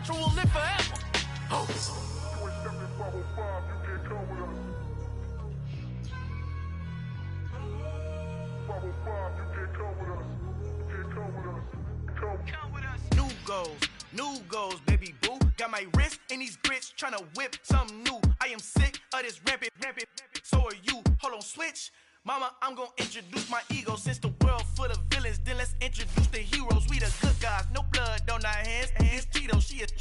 Natural will live forever. Oh. New goals, baby boo. Got my wrist in these grits, tryna whip something new. I am sick of this rampant. So are you. Hold on, switch. Mama, I'm gonna introduce my ego. Since the world full of villains, then let's introduce the heroes. We the good guys, no blood on our hands. It's Tito, she is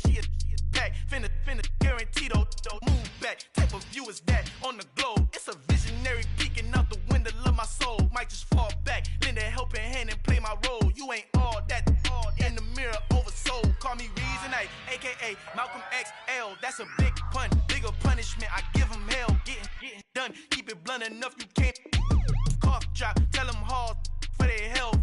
back. Finna guarantee don't move back. Type of view is that on the globe. It's a visionary peeking out the window of my soul. Might just fall back, lend a helping hand and play my role. You ain't all that in the mirror oversold. Call me Reason A, aka Malcolm XL. That's a big pun, bigger punishment. I give him hell, getting done. Keep it blunt enough, you can't cough drop. Tell them hard for their health.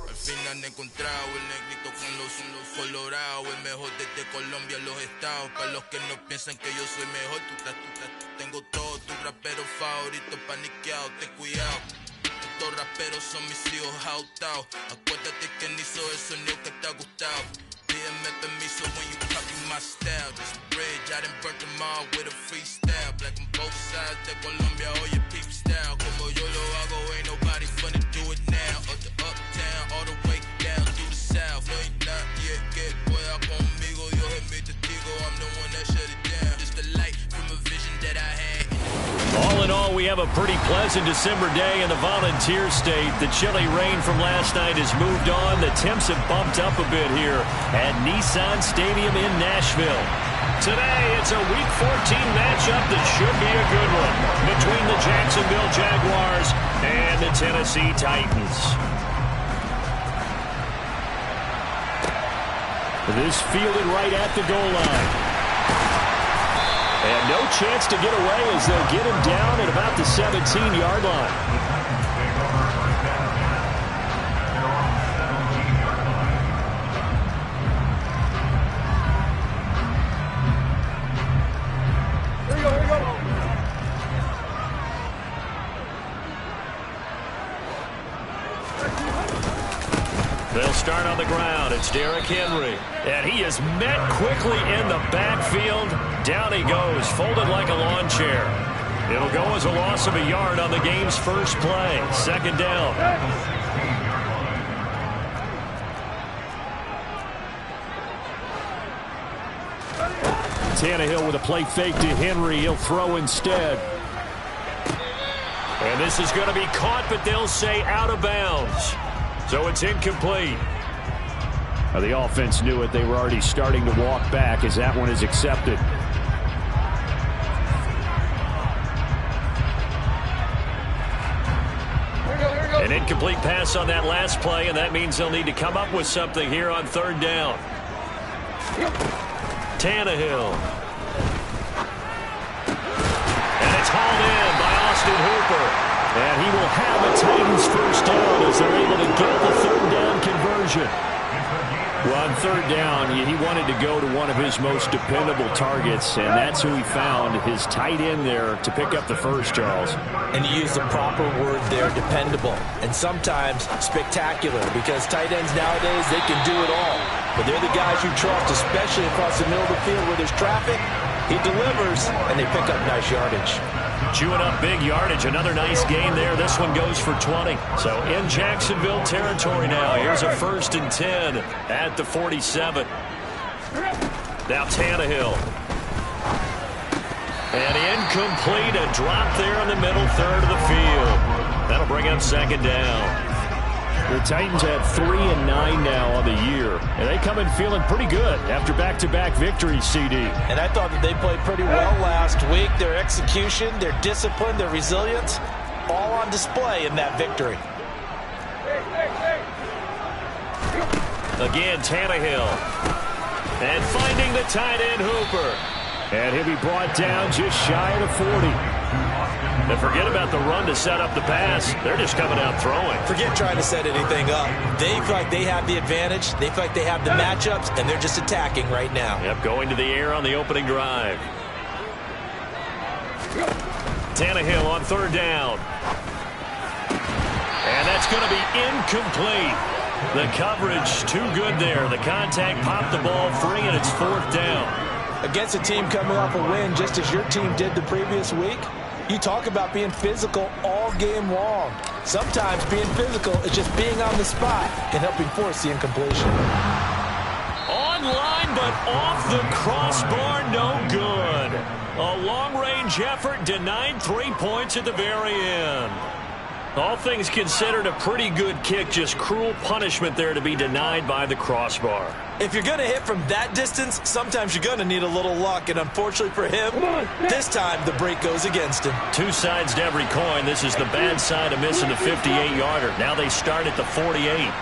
Al fin han encontrado el negrito con los colorados, el mejor desde Colombia, los estados. Para los que no piensan que yo soy mejor, tengo todos tus raperos favoritos paniqueados, ten cuidado. Estos raperos son mis hijos jautados. Acuérdate que ni hizo el sonido que te ha gustado. Pídeme permiso when you copy my style. This bridge, I done burnt them all with a freestyle. Black on both sides de Colombia, oye peep style. Como yo lo hago, ain't nobody finna do it now. Up to uptown, all the way down through the south. No hay nadie que pueda conmigo. Dios es mi testigo, I'm the one that shut it down. Just the light from a vision that I had. All in all, we have a pretty pleasant December day in the Volunteer State. The chilly rain from last night has moved on. The temps have bumped up a bit here at Nissan Stadium in Nashville. Today, it's a Week 14 matchup that should be a good one between the Jacksonville Jaguars and the Tennessee Titans. This fielded right at the goal line. And no chance to get away as they'll get him down at about the 17-yard line. They'll start on the ground. It's Derrick Henry. And he is met quickly in the backfield. Down he goes, folded like a lawn chair. It'll go as a loss of a yard on the game's first play. Second down. Tannehill with a play fake to Henry. He'll throw instead. And this is going to be caught, but they'll say out of bounds. So it's incomplete. Now the offense knew it. They were already starting to walk back as that one is accepted. An incomplete pass on that last play, and that means they'll need to come up with something here on third down. Tannehill. And it's hauled in by Austin Hooper. And he will have the Titans first down as they're able to get the third down conversion. Well, on third down, he wanted to go to one of his most dependable targets, and that's who he found, his tight end there to pick up the first, Charles. And you use the proper word there, dependable, and sometimes spectacular, because tight ends nowadays, they can do it all. But they're the guys you trust, especially across the middle of the field where there's traffic. He delivers, and they pick up nice yardage. Chewing up big yardage. Another nice gain there. This one goes for 20. So in Jacksonville territory now. Here's a 1st and 10 at the 47. Now Tannehill. And incomplete. A drop there in the middle third of the field. That'll bring up second down. The Titans have 3 and 9 now on the year. And they come in feeling pretty good after back-to-back victories, CD. And I thought that they played pretty well last week. Their execution, their discipline, their resilience, all on display in that victory. Again, Tannehill. And finding the tight end, Hooper. And he'll be brought down just shy of the 40. And forget about the run to set up the pass. They're just coming out throwing. Forget trying to set anything up. They feel like they have the advantage. They feel like they have the matchups, and they're just attacking right now. Yep, going to the air on the opening drive. Tannehill on third down. And that's going to be incomplete. The coverage too good there. The contact popped the ball free, and it's 4th down. Against a team coming off a win just as your team did the previous week, you talk about being physical all game long. Sometimes being physical is just being on the spot and helping force the incompletion. Online, but off the crossbar, no good. A long-range effort denied 3 points at the very end. All things considered, a pretty good kick, just cruel punishment there to be denied by the crossbar. If you're going to hit from that distance, sometimes you're going to need a little luck, and unfortunately for him, this time the break goes against him. Two sides to every coin. This is the bad side of missing the 58-yarder. Now they start at the 48.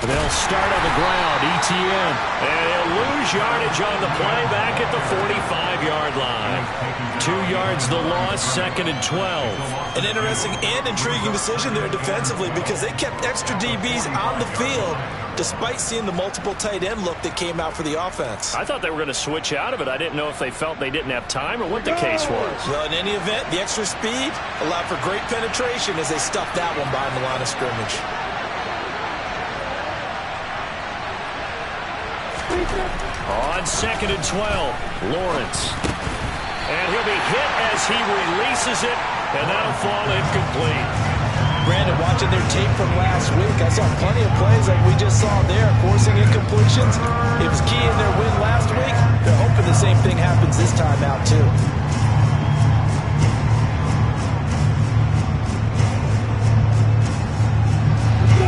They'll start on the ground, ETN. And he'll lose yardage on the play back at the 45-yard line. 2 yards the loss, 2nd and 12. An interesting and intriguing decision there defensively because they kept extra DBs on the field despite seeing the multiple tight end look that came out for the offense. I thought they were going to switch out of it. I didn't know if they felt they didn't have time or what the case was. Well, in any event, the extra speed allowed for great penetration as they stuffed that one behind the line of scrimmage. On 2nd and 12, Lawrence. And he'll be hit as he releases it, and that'll fall incomplete. Brandon, watching their tape from last week, I saw plenty of plays like we just saw there, forcing incompletions. It was key in their win last week. They're hoping the same thing happens this time out, too.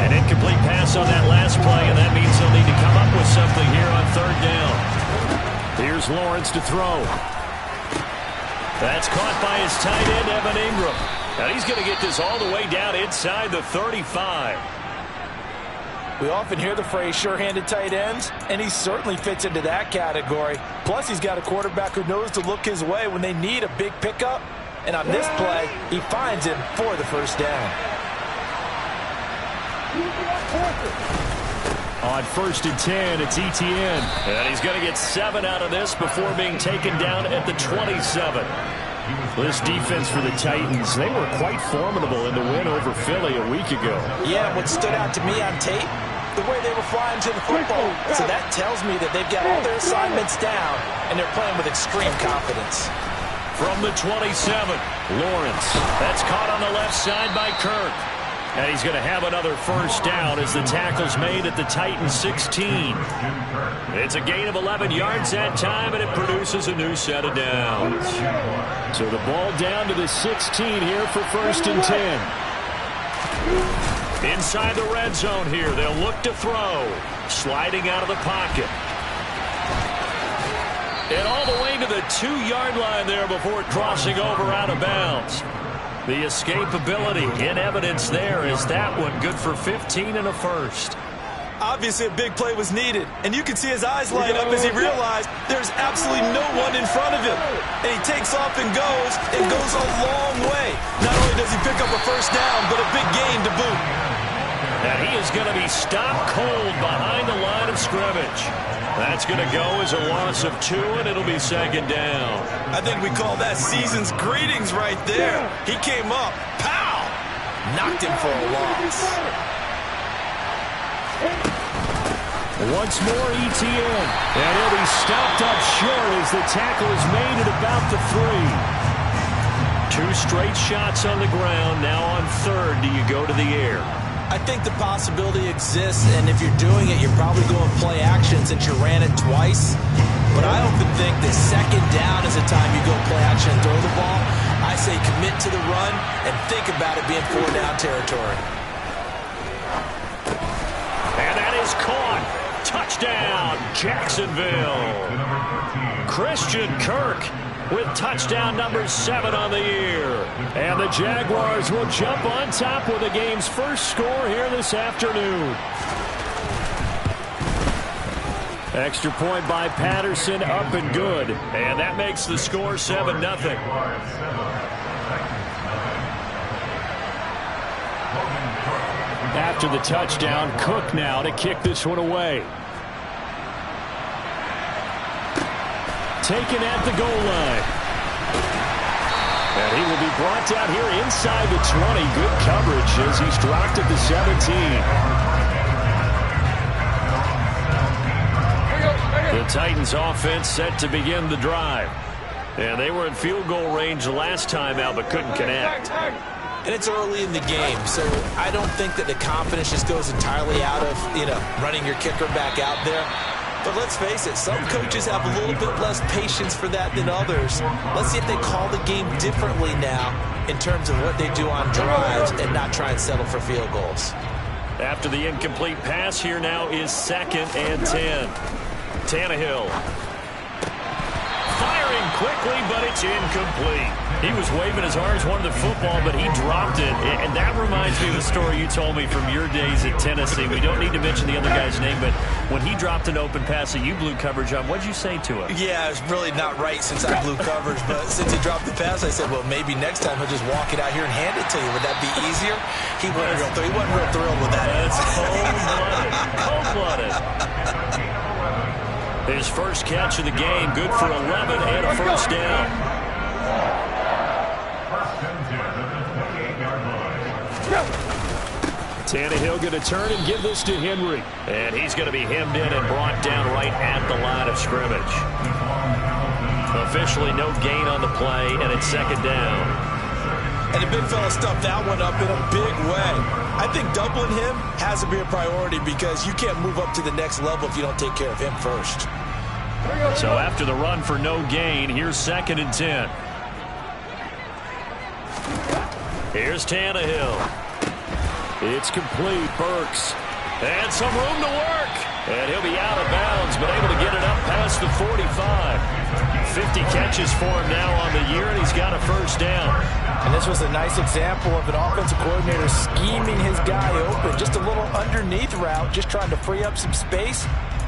An incomplete pass on that last play, and that means they'll need to come up with something here on 3rd down. Here's Lawrence to throw. That's caught by his tight end, Evan Ingram. And he's going to get this all the way down inside the 35. We often hear the phrase sure-handed tight ends, and he certainly fits into that category. Plus, he's got a quarterback who knows to look his way when they need a big pickup. And on this play, he finds him for the 1st down. On 1st and 10, it's ETN. And he's going to get 7 out of this before being taken down at the 27. This defense for the Titans, they were quite formidable in the win over Philly a week ago. Yeah, what stood out to me on tape, the way they were flying to the football. So that tells me that they've got all their assignments down, and they're playing with extreme confidence. From the 27, Lawrence. That's caught on the left side by Kirk. And he's going to have another 1st down as the tackle's made at the Titans 16. It's a gain of 11 yards that time, and it produces a new set of downs. So the ball down to the 16 here for 1st and 10. Inside the red zone here, they'll look to throw. Sliding out of the pocket. And all the way to the 2-yard line there before crossing over out of bounds. The escapability in evidence there is that one good for 15 and a 1st. Obviously, a big play was needed, and you can see his eyes light up as he realized there's absolutely no one in front of him. And he takes off and goes a long way. Not only does he pick up a 1st down, but a big gain to boot. And he is going to be stopped cold behind the line of scrimmage. That's going to go as a loss of 2, and it'll be 2nd down. I think we call that season's greetings right there. He came up, pow! Knocked him for a loss. Once more, ETN. And he'll be stopped up short as the tackle is made at about the 3. 2 straight shots on the ground. Now on 3rd, do you go to the air? I think the possibility exists, and if you're doing it, you're probably going play action since you ran it twice. But I often think that 2nd down is the time you go play action and throw the ball. I say commit to the run and think about it being 4-down territory. And that is caught. Touchdown, Jacksonville. Christian Kirk with touchdown number 7 on the year. And the Jaguars will jump on top with the game's first score here this afternoon. Extra point by Patterson, up and good. And that makes the score 7-0. After the touchdown, Cook now to kick this one away. Taken at the goal line. brought down here inside the 20. Good coverage as he's dropped at the 17. The Titans offense set to begin the drive. And they were in field goal range the last time out but couldn't connect. And it's early in the game, so I don't think that the confidence just goes entirely out of, running your kicker back out there. But let's face it, some coaches have a little bit less patience for that than others. Let's see if they call the game differently now in terms of what they do on drives and not try and settle for field goals. After the incomplete pass, here now is 2nd and 10. Tannehill. Firing quickly, but it's incomplete. He was waving his arms, wanted the football, but he dropped it. And that reminds me of a story you told me from your days at Tennessee. We don't need to mention the other guy's name, but when he dropped an open pass that you blew coverage on, what did you say to him? Yeah, it's really not right since I blew coverage, but since he dropped the pass, I said, well, maybe next time he'll just walk it out here and hand it to you. Would that be easier? He wasn't real thrilled with that. That's cold-blooded. His first catch of the game, good for 11 and a first down. Tannehill going to turn and give this to Henry. And he's going to be hemmed in and brought down right at the line of scrimmage. Officially no gain on the play, and it's 2nd down. And the big fella stuffed that one up in a big way. I think doubling him has to be a priority because you can't move up to the next level if you don't take care of him first. So after the run for no gain, here's 2nd and 10. Here's Tannehill. It's complete. Burks. And some room to work. And he'll be out of bounds, but able to get it up past the 45. 50 catches for him now on the year, and he's got a first down. And this was a nice example of an offensive coordinator scheming his guy open. Just a little underneath route, just trying to free up some space,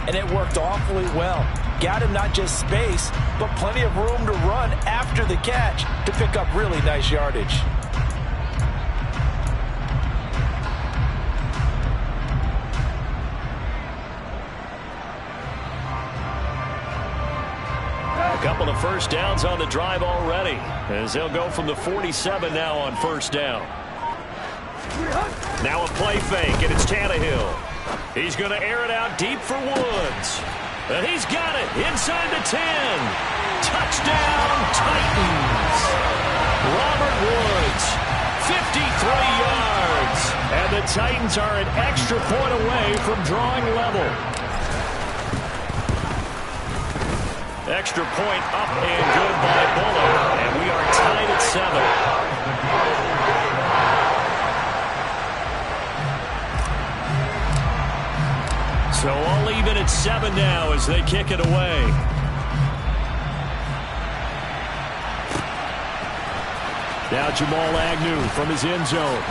and it worked awfully well. Got him not just space, but plenty of room to run after the catch to pick up really nice yardage. A couple of first downs on the drive already, as they'll go from the 47 now on first down. Now a play fake, and it's Tannehill. He's going to air it out deep for Woods. And he's got it inside the 10. Touchdown, Titans. Robert Woods, 53 yards. And the Titans are an extra point away from drawing level. Extra point up and good by Bullard. And we are tied at 7. So all even at 7 now as they kick it away. Now Jamal Agnew from his end zone.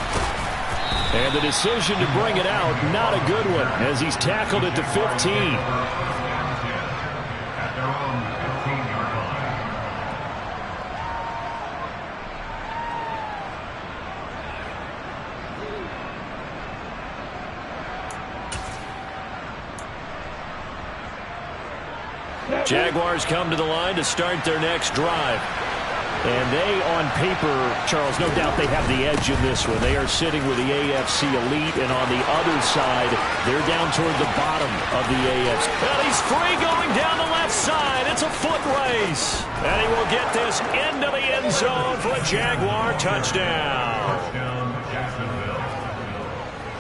And the decision to bring it out, not a good one, as he's tackled at the 15. Jaguars come to the line to start their next drive. And they, on paper, Charles, no doubt they have the edge in this one. They are sitting with the AFC elite, and on the other side, they're down toward the bottom of the AFC. Well, he's free going down the left side. It's a foot race. And he will get this into the end zone for a Jaguar touchdown.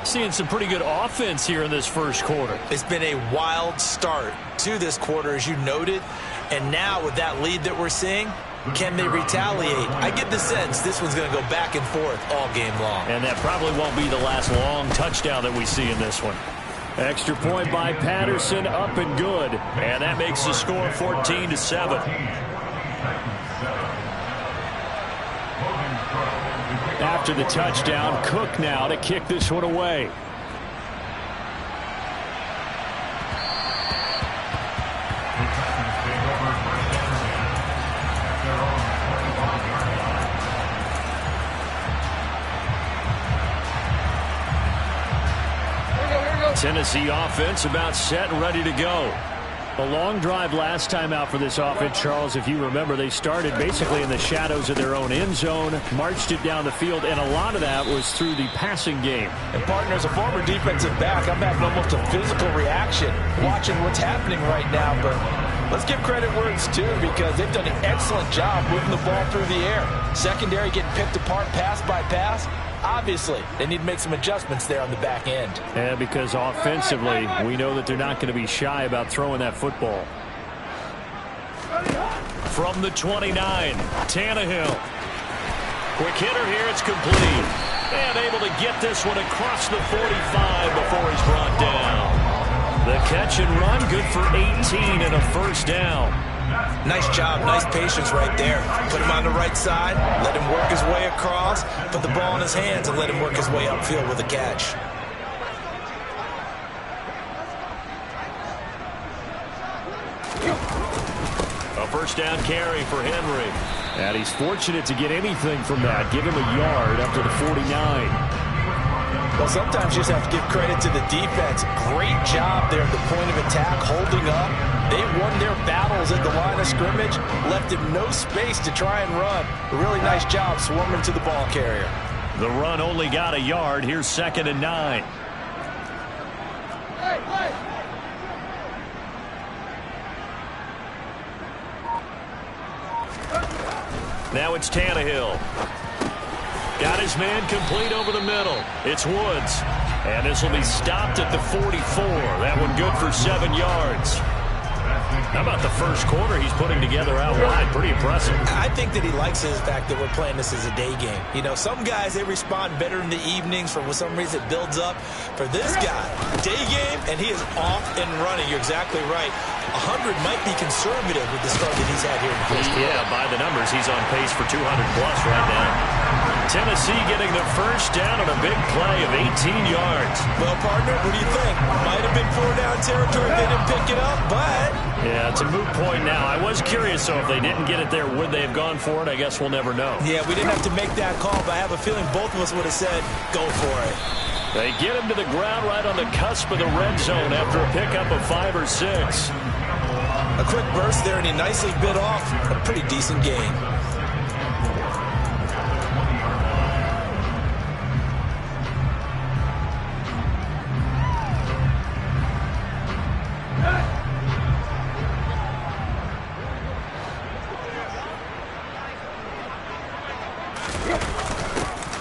Seeing some pretty good offense here in this first quarter. It's been a wild start to this quarter, as you noted. And now with that lead that we're seeing, can they retaliate? I get the sense this one's going to go back and forth all game long. And that probably won't be the last long touchdown that we see in this one. Extra point by Patterson, up and good. And that makes the score 14-7. After the touchdown, Cook now to kick this one away. Tennessee offense about set and ready to go. A long drive last time out for this offense, Charles. If you remember, they started basically in the shadows of their own end zone, marched it down the field, and a lot of that was through the passing game. And partner, as a former defensive back, I'm having almost a physical reaction watching what's happening right now. But let's give credit where it's due, because they've done an excellent job moving the ball through the air. Secondary getting picked apart pass by pass. Obviously, they need to make some adjustments there on the back end. Yeah, because offensively, we know that they're not going to be shy about throwing that football. From the 29, Tannehill. Quick hitter here, it's complete. And able to get this one across the 45 before he's brought down. The catch and run, good for 18 and a first down. Nice job, nice patience right there. Put him on the right side, let him work his way across, put the ball in his hands, and let him work his way upfield with a catch. A first down carry for Henry. And he's fortunate to get anything from that. Give him a yard up to the 49. Well, sometimes you just have to give credit to the defense. Great job there at the point of attack, holding up. They won their battles at the line of scrimmage, left him no space to try and run. A really nice job swarming to the ball carrier. The run only got a yard. Here's 2nd and 9. Now it's Tannehill. Got his man complete over the middle. It's Woods. And this will be stopped at the 44. That one good for 7 yards. How about the first quarter he's putting together out wide? Pretty impressive. I think that he likes the fact that we're playing this as a day game. You know, some guys, they respond better in the evenings. For some reason, it builds up. For this guy, day game, and he is off and running. You're exactly right. 100 might be conservative with the start that he's had here in the first quarter. Yeah, by the numbers, he's on pace for 200-plus right now. Tennessee getting the first down on a big play of 18 yards. Well, partner, what do you think? Might have been 4-down territory if they didn't pick it up, but... Yeah, it's a moot point now. I was curious, so if they didn't get it there, would they have gone for it? I guess we'll never know. Yeah, we didn't have to make that call, but I have a feeling both of us would have said, go for it. They get him to the ground right on the cusp of the red zone after a pickup of 5 or 6. A quick burst there, and he nicely bit off a pretty decent gain.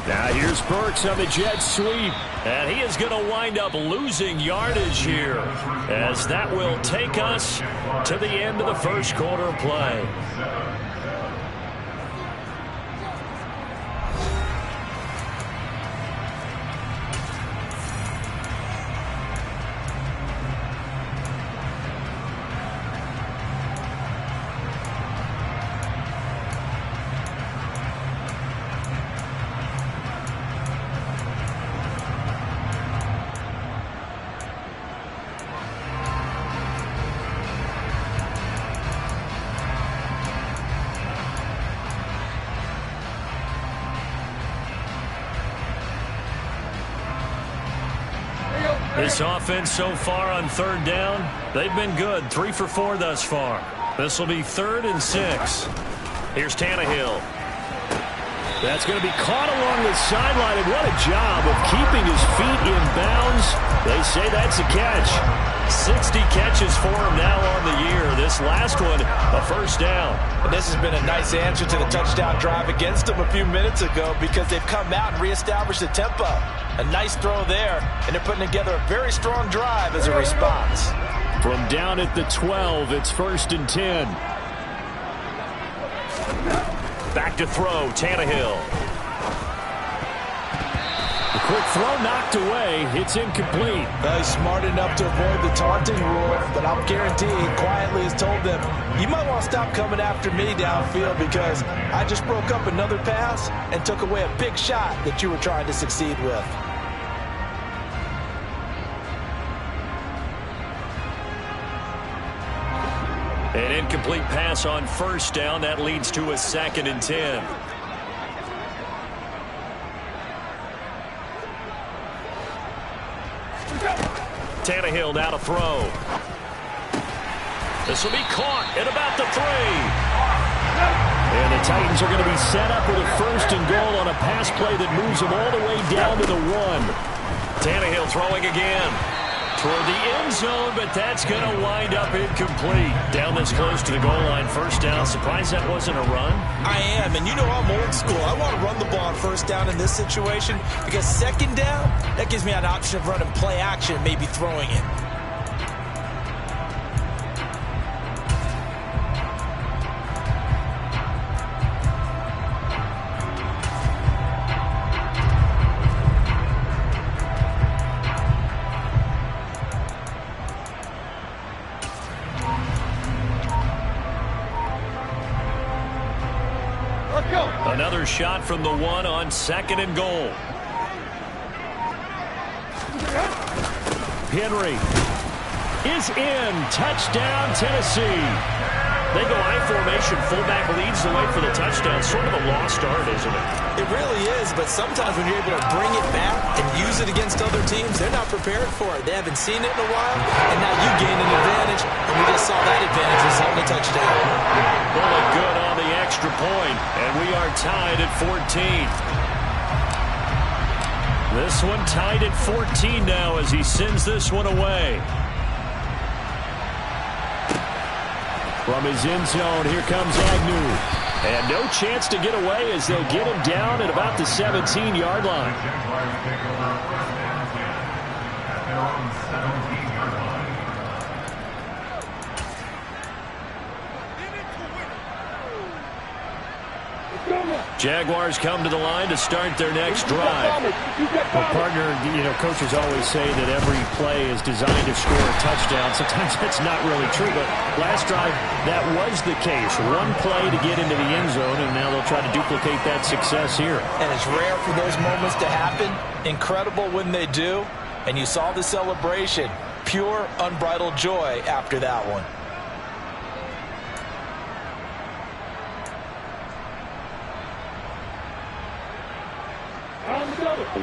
Now here's Burks on the jet sweep, and he is going to wind up losing yardage here, as that will take us to the end of the first quarter of play. This offense so far on 3rd down, they've been good. 3 for 4 thus far. This will be 3rd and 6. Here's Tannehill. That's going to be caught along the sideline, and what a job of keeping his feet in bounds. They say that's a catch. 60 catches for him now on the year. This last one, a first down. And this has been a nice answer to the touchdown drive against them a few minutes ago, because they've come out and reestablished the tempo. A nice throw there, and they're putting together a very strong drive as a response. From down at the 12, it's 1st and 10. Back to throw, Tannehill. The quick throw knocked away. It's incomplete. Well, he's smart enough to avoid the taunting rule, but I'll guarantee he quietly has told them, you might want to stop coming after me downfield, because I just broke up another pass and took away a big shot that you were trying to succeed with. An incomplete pass on first down. That leads to a 2nd and 10. Tannehill now to throw. This will be caught at about the 3. And the Titans are going to be set up with a 1st and goal on a pass play that moves them all the way down to the 1. Tannehill throwing again toward the end zone, but that's going to wind up incomplete. Down this close to the goal line, 1st down. Surprised that wasn't a run? I am, and you know I'm old school. I want to run the ball on 1st down in this situation because 2nd down, that gives me an option of running play action, maybe throwing it. Another shot from the 1 on 2nd and goal. Henry is in. Touchdown, Tennessee. They go I formation. Fullback leads the way for the touchdown. Sort of a lost art, isn't it? It really is, but sometimes when you're able to bring it back and use it against other teams, they're not prepared for it. They haven't seen it in a while, and now you gain an advantage, and we just saw that advantage result in a touchdown. Really good on the extra point, and we are tied at 14. This one tied at 14 now as he sends this one away. From his end zone, here comes Agnew. And no chance to get away as they'll get him down at about the 17-yard line. Jaguars come to the line to start their next drive. Well, partner, coaches always say that every play is designed to score a touchdown. Sometimes that's not really true, but last drive, that was the case. One play to get into the end zone, and now they'll try to duplicate that success here. And it's rare for those moments to happen. Incredible when they do. And you saw the celebration. Pure, unbridled joy after that one.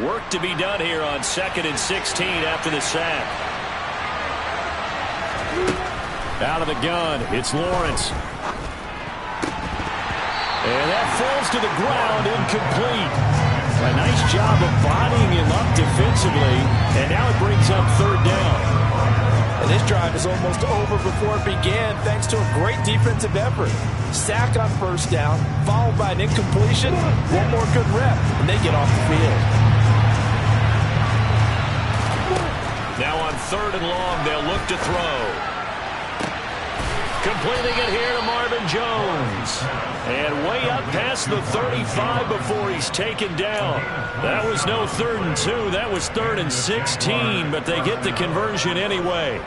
Work to be done here on 2nd and 16 after the sack. Out of the gun, it's Lawrence. And that falls to the ground, incomplete. A nice job of bodying him up defensively, and now it brings up 3rd down. And this drive is almost over before it began thanks to a great defensive effort. Sack on 1st down, followed by an incompletion. One more good rep, and they get off the field. Now on 3rd and long, they'll look to throw. Completing it here to Marvin Jones. And way up past the 35 before he's taken down. That was no 3rd and 2. That was 3rd and 16, but they get the conversion anyway.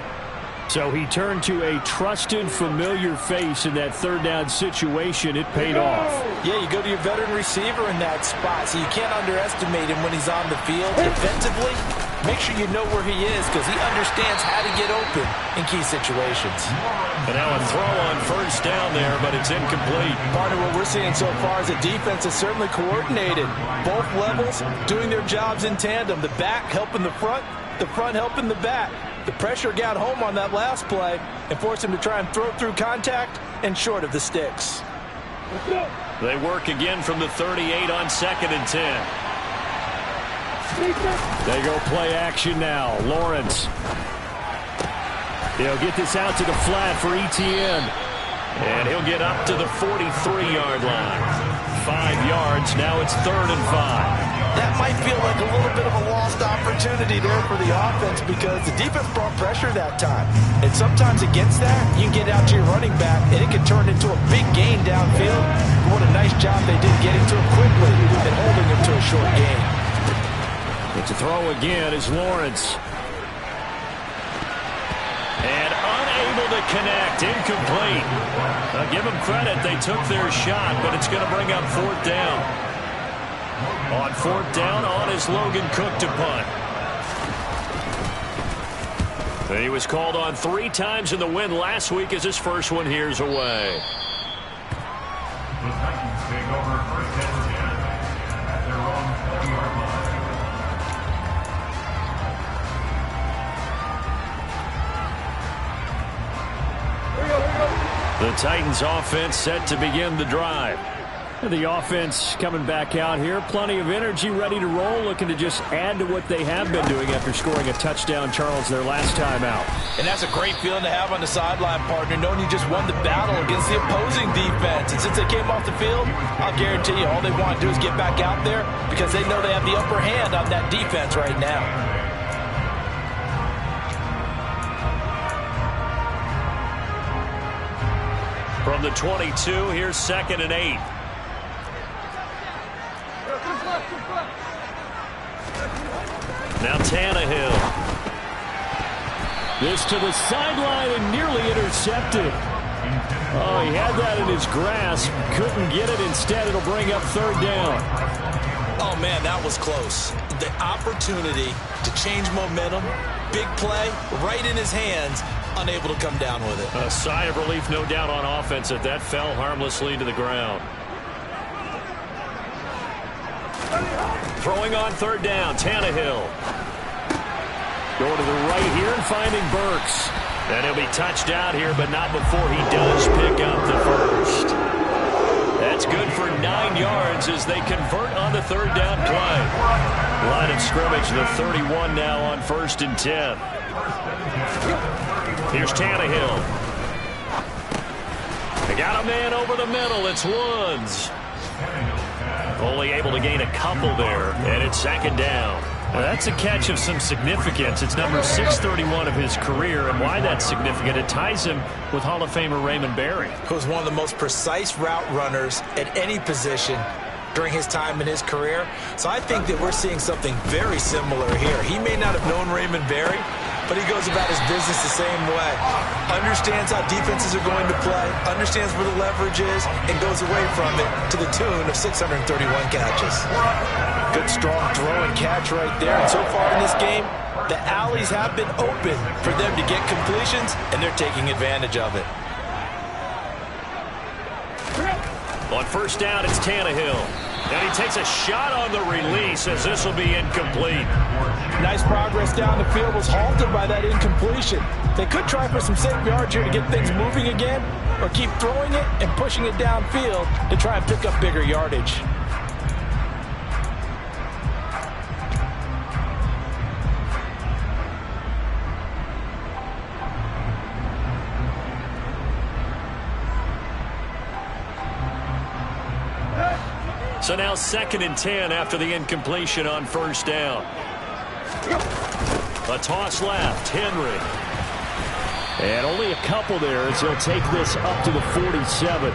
So he turned to a trusted, familiar face in that 3rd down situation. It paid off. Yeah, you go to your veteran receiver in that spot, so you can't underestimate him when he's on the field. Defensively, make sure you know where he is because he understands how to get open in key situations. And now a throw on 1st down there, but it's incomplete. Partner, what we're seeing so far is the defense is certainly coordinated. Both levels doing their jobs in tandem. The back helping the front helping the back. The pressure got home on that last play and forced him to try and throw through contact and short of the sticks. They work again from the 38 on 2nd and 10. They go play action now. Lawrence. He'll get this out to the flat for Etienne. And he'll get up to the 43-yard line. 5 yards. Now it's 3rd and 5. That might feel like a little bit of a lost opportunity there for the offense because the defense brought pressure that time. And sometimes against that, you can get out to your running back, and it can turn into a big gain downfield. What a nice job they did getting to him quickly and holding him to a short gain. It's a throw again is Lawrence. And unable to connect. Incomplete. I'll give them credit. They took their shot, but it's going to bring up 4th down. On 4th down, on is Logan Cook to punt. He was called on 3 times in the win last week as his first one here's away. The Titans take over 1st and 10 at their own 20-yard line. Here we go. Titans offense set to begin the drive. The offense coming back out here. Plenty of energy, ready to roll, looking to just add to what they have been doing after scoring a touchdown, Charles, their last time out. And that's a great feeling to have on the sideline, partner, knowing you just won the battle against the opposing defense. And since they came off the field, I'll guarantee you all they want to do is get back out there because they know they have the upper hand on that defense right now. From the 22, here's 2nd and 8. Now Tannehill. This to the sideline and nearly intercepted. Oh, he had that in his grasp. Couldn't get it. Instead, it'll bring up 3rd down. Oh, man, that was close. The opportunity to change momentum, big play, right in his hands, unable to come down with it. A sigh of relief, no doubt, on offense that fell harmlessly to the ground. Throwing on 3rd down, Tannehill. Going to the right here and finding Burks. And he'll be touched out here, but not before he does pick up the first. That's good for 9 yards as they convert on the 3rd down play. Line of scrimmage, the 31 now on 1st and 10. Here's Tannehill. They got a man over the middle. It's Woods. Only able to gain a couple there, and it's 2nd down. Now that's a catch of some significance. It's number 631 of his career, and why that's significant, it ties him with Hall of Famer Raymond Berry, who was one of the most precise route runners at any position during his time in his career. So I think that we're seeing something very similar here. He may not have known Raymond Berry, but he goes about his business the same way. Understands how defenses are going to play, understands where the leverage is, and goes away from it to the tune of 631 catches. Good, strong throw and catch right there. And so far in this game, the alleys have been open for them to get completions, and they're taking advantage of it. On 1st down, it's Tannehill. And he takes a shot on the release as this will be incomplete. Nice progress down the field, was halted by that incompletion. They could try for some safe yards here to get things moving again, or keep throwing it and pushing it downfield to try and pick up bigger yardage. So now 2nd and 10 after the incompletion on 1st down. A toss left, Henry. And only a couple there as he'll take this up to the 47.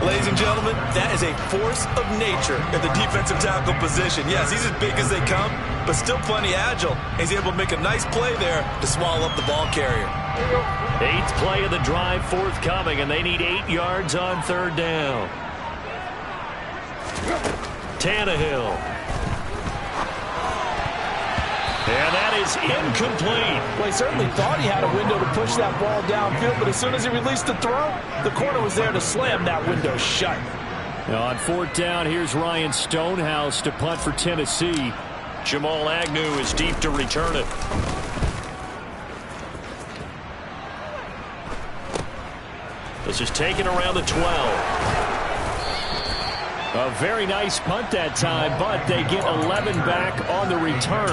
Ladies and gentlemen, that is a force of nature in the defensive tackle position. Yes, he's as big as they come, but still plenty agile. He's able to make a nice play there to swallow up the ball carrier. 8th play of the drive forthcoming, and they need 8 yards on 3rd down. Tannehill. And that is incomplete. Well, he certainly thought he had a window to push that ball downfield, but as soon as he released the throw, the corner was there to slam that window shut. Now on 4th down, here's Ryan Stonehouse to punt for Tennessee. Jamal Agnew is deep to return it. This is taken around the 12. A very nice punt that time, but they get 11 back on the return.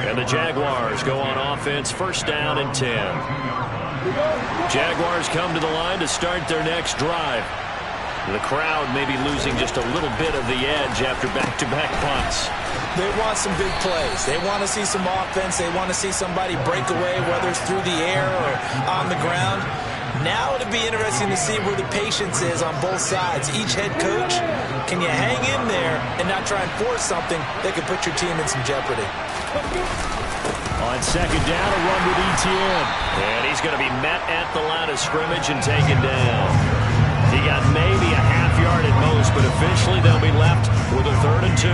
And the Jaguars go on offense, 1st down and 10. Jaguars come to the line to start their next drive. The crowd may be losing just a little bit of the edge after back-to-back punts. They want some big plays. They want to see some offense. They want to see somebody break away, whether it's through the air or on the ground. Now it'll be interesting to see where the patience is on both sides. Each head coach, can you hang in there and not try and force something that could put your team in some jeopardy? On 2nd down, a run with Etienne. And he's going to be met at the line of scrimmage and taken down. He got maybe a half yard at most, but officially they'll be left with a 3rd and 2.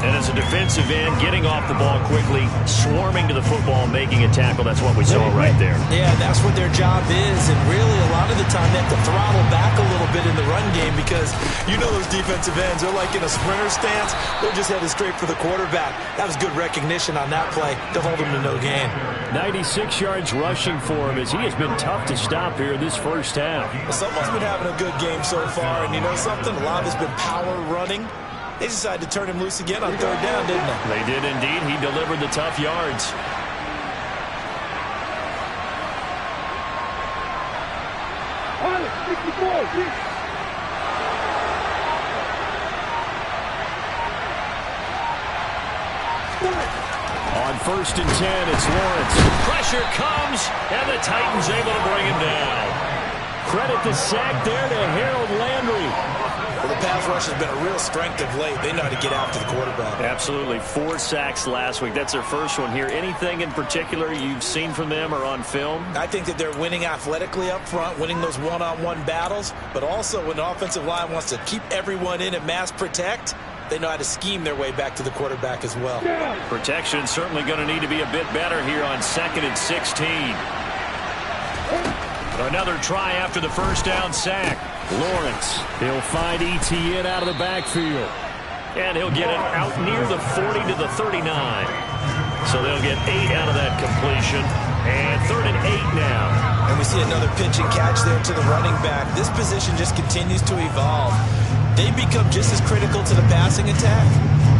And as a defensive end, getting off the ball quickly, swarming to the football, making a tackle, that's what we saw right there. Yeah, that's what their job is. And really, a lot of the time, they have to throttle back a little bit in the run game because you know those defensive ends, they're like in a sprinter stance. They're just headed straight for the quarterback. That was good recognition on that play to hold him to no gain. 96 yards rushing for him as he has been tough to stop here this first half. Well, someone's been having a good game so far, and you know something? A lot of it's been power running. They decided to turn him loose again on third down, didn't they? They did indeed. He delivered the tough yards. On 1st and 10, it's Lawrence. Pressure comes, and the Titans able to bring him down. Credit the sack there to Harold Landry. Well, the pass rush has been a real strength of late. They know how to get after the quarterback. Absolutely. 4 sacks last week. That's their first one here. Anything in particular you've seen from them or on film? I think that they're winning athletically up front, winning those one-on-one battles, but also when the offensive line wants to keep everyone in and mass protect, they know how to scheme their way back to the quarterback as well. Protection certainly going to need to be a bit better here on 2nd and 16. Another try after the first down sack. Lawrence, he'll find Etienne out of the backfield. And he'll get it out near the 40 to the 39. So they'll get 8 out of that completion. And 3rd and 8 now. And we see another pitch and catch there to the running back. This position just continues to evolve. They become just as critical to the passing attack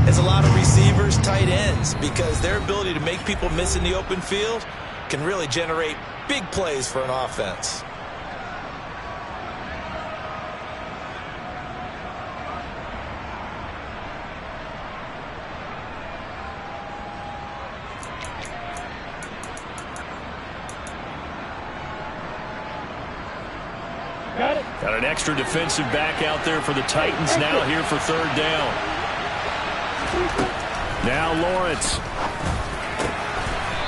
as a lot of receivers, tight ends, because their ability to make people miss in the open field can really generate big plays for an offense. Got an extra defensive back out there for the Titans now here for 3rd down. Now Lawrence.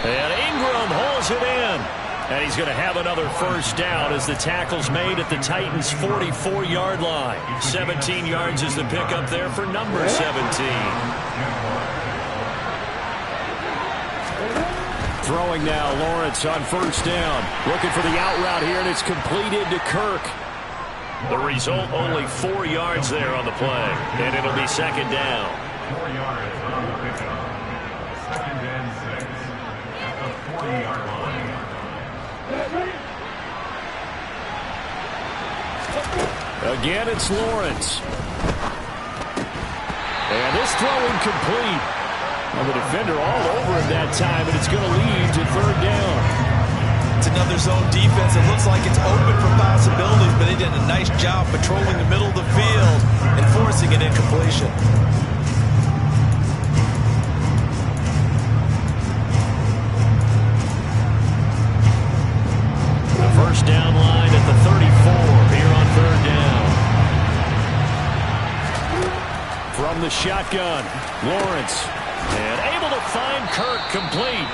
And Ingram holds it in. And he's going to have another first down as the tackle's made at the Titans' 44-yard line. 17 yards is the pickup there for number 17. Throwing now, Lawrence on 1st down. Looking for the out route here, and it's completed to Kirk. The result, only 4 yards there on the play. And it'll be 2nd down. 4 yards on the pickup. 2nd and 6 at the 40-yard line. Again, it's Lawrence. And this throw incomplete. And the defender all over him that time, and it's going to lead to 3rd down. It's another zone defense. It looks like it's open for possibilities, but they did a nice job patrolling the middle of the field and forcing an incompletion. The first down line at the 34 here on 3rd down. From the shotgun, Lawrence. And able to find Kirk complete.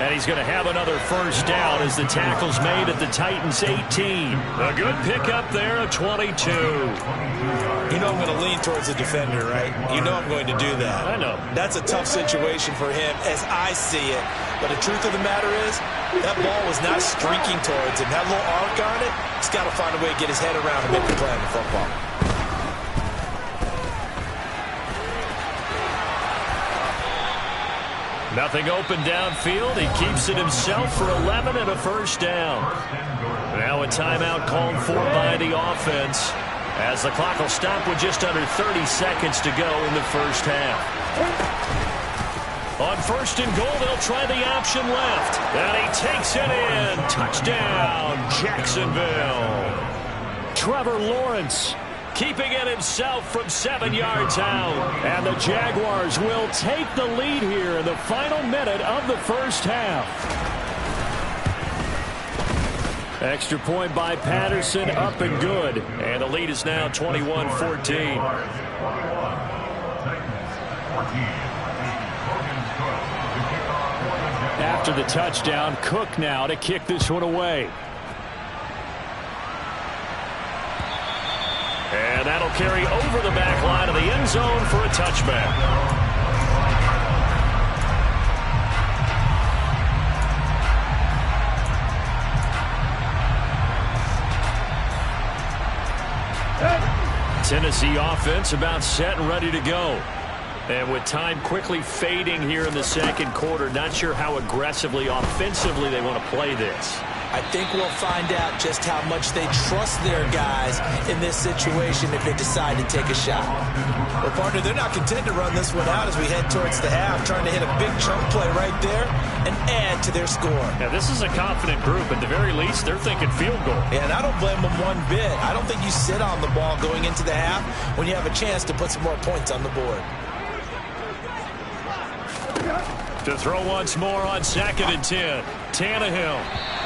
And he's going to have another first down as the tackle's made at the Titans' 18. A good pickup there, a 22. You know I'm going to lean towards the defender, right? You know I'm going to do that. I know. That's a tough situation for him as I see it. But the truth of the matter is, that ball was not streaking towards him. That little arc on it, he's got to find a way to get his head around and make the play on the football. Nothing open downfield. He keeps it himself for 11 and a first down. Now a timeout called for by the offense as the clock will stop with just under 30 seconds to go in the first half. On 1st and goal, they'll try the option left. And he takes it in. Touchdown, Jacksonville. Trevor Lawrence keeping it himself from 7 yards out. And the Jaguars will take the lead here in the final minute of the first half. Extra point by Patterson, up and good. And the lead is now 21-14. After the touchdown, Cook now to kick this one away. And that'll carry over the back line of the end zone for a touchback. Tennessee offense about set and ready to go. And with time quickly fading here in the second quarter, not sure how aggressively, offensively they want to play this. I think we'll find out just how much they trust their guys in this situation if they decide to take a shot. Well, partner, they're not content to run this one out as we head towards the half, trying to hit a big chunk play right there and add to their score. Yeah, this is a confident group. At the very least, they're thinking field goal. Yeah, and I don't blame them one bit. I don't think you sit on the ball going into the half when you have a chance to put some more points on the board. To throw once more on 2nd and 10. Tannehill.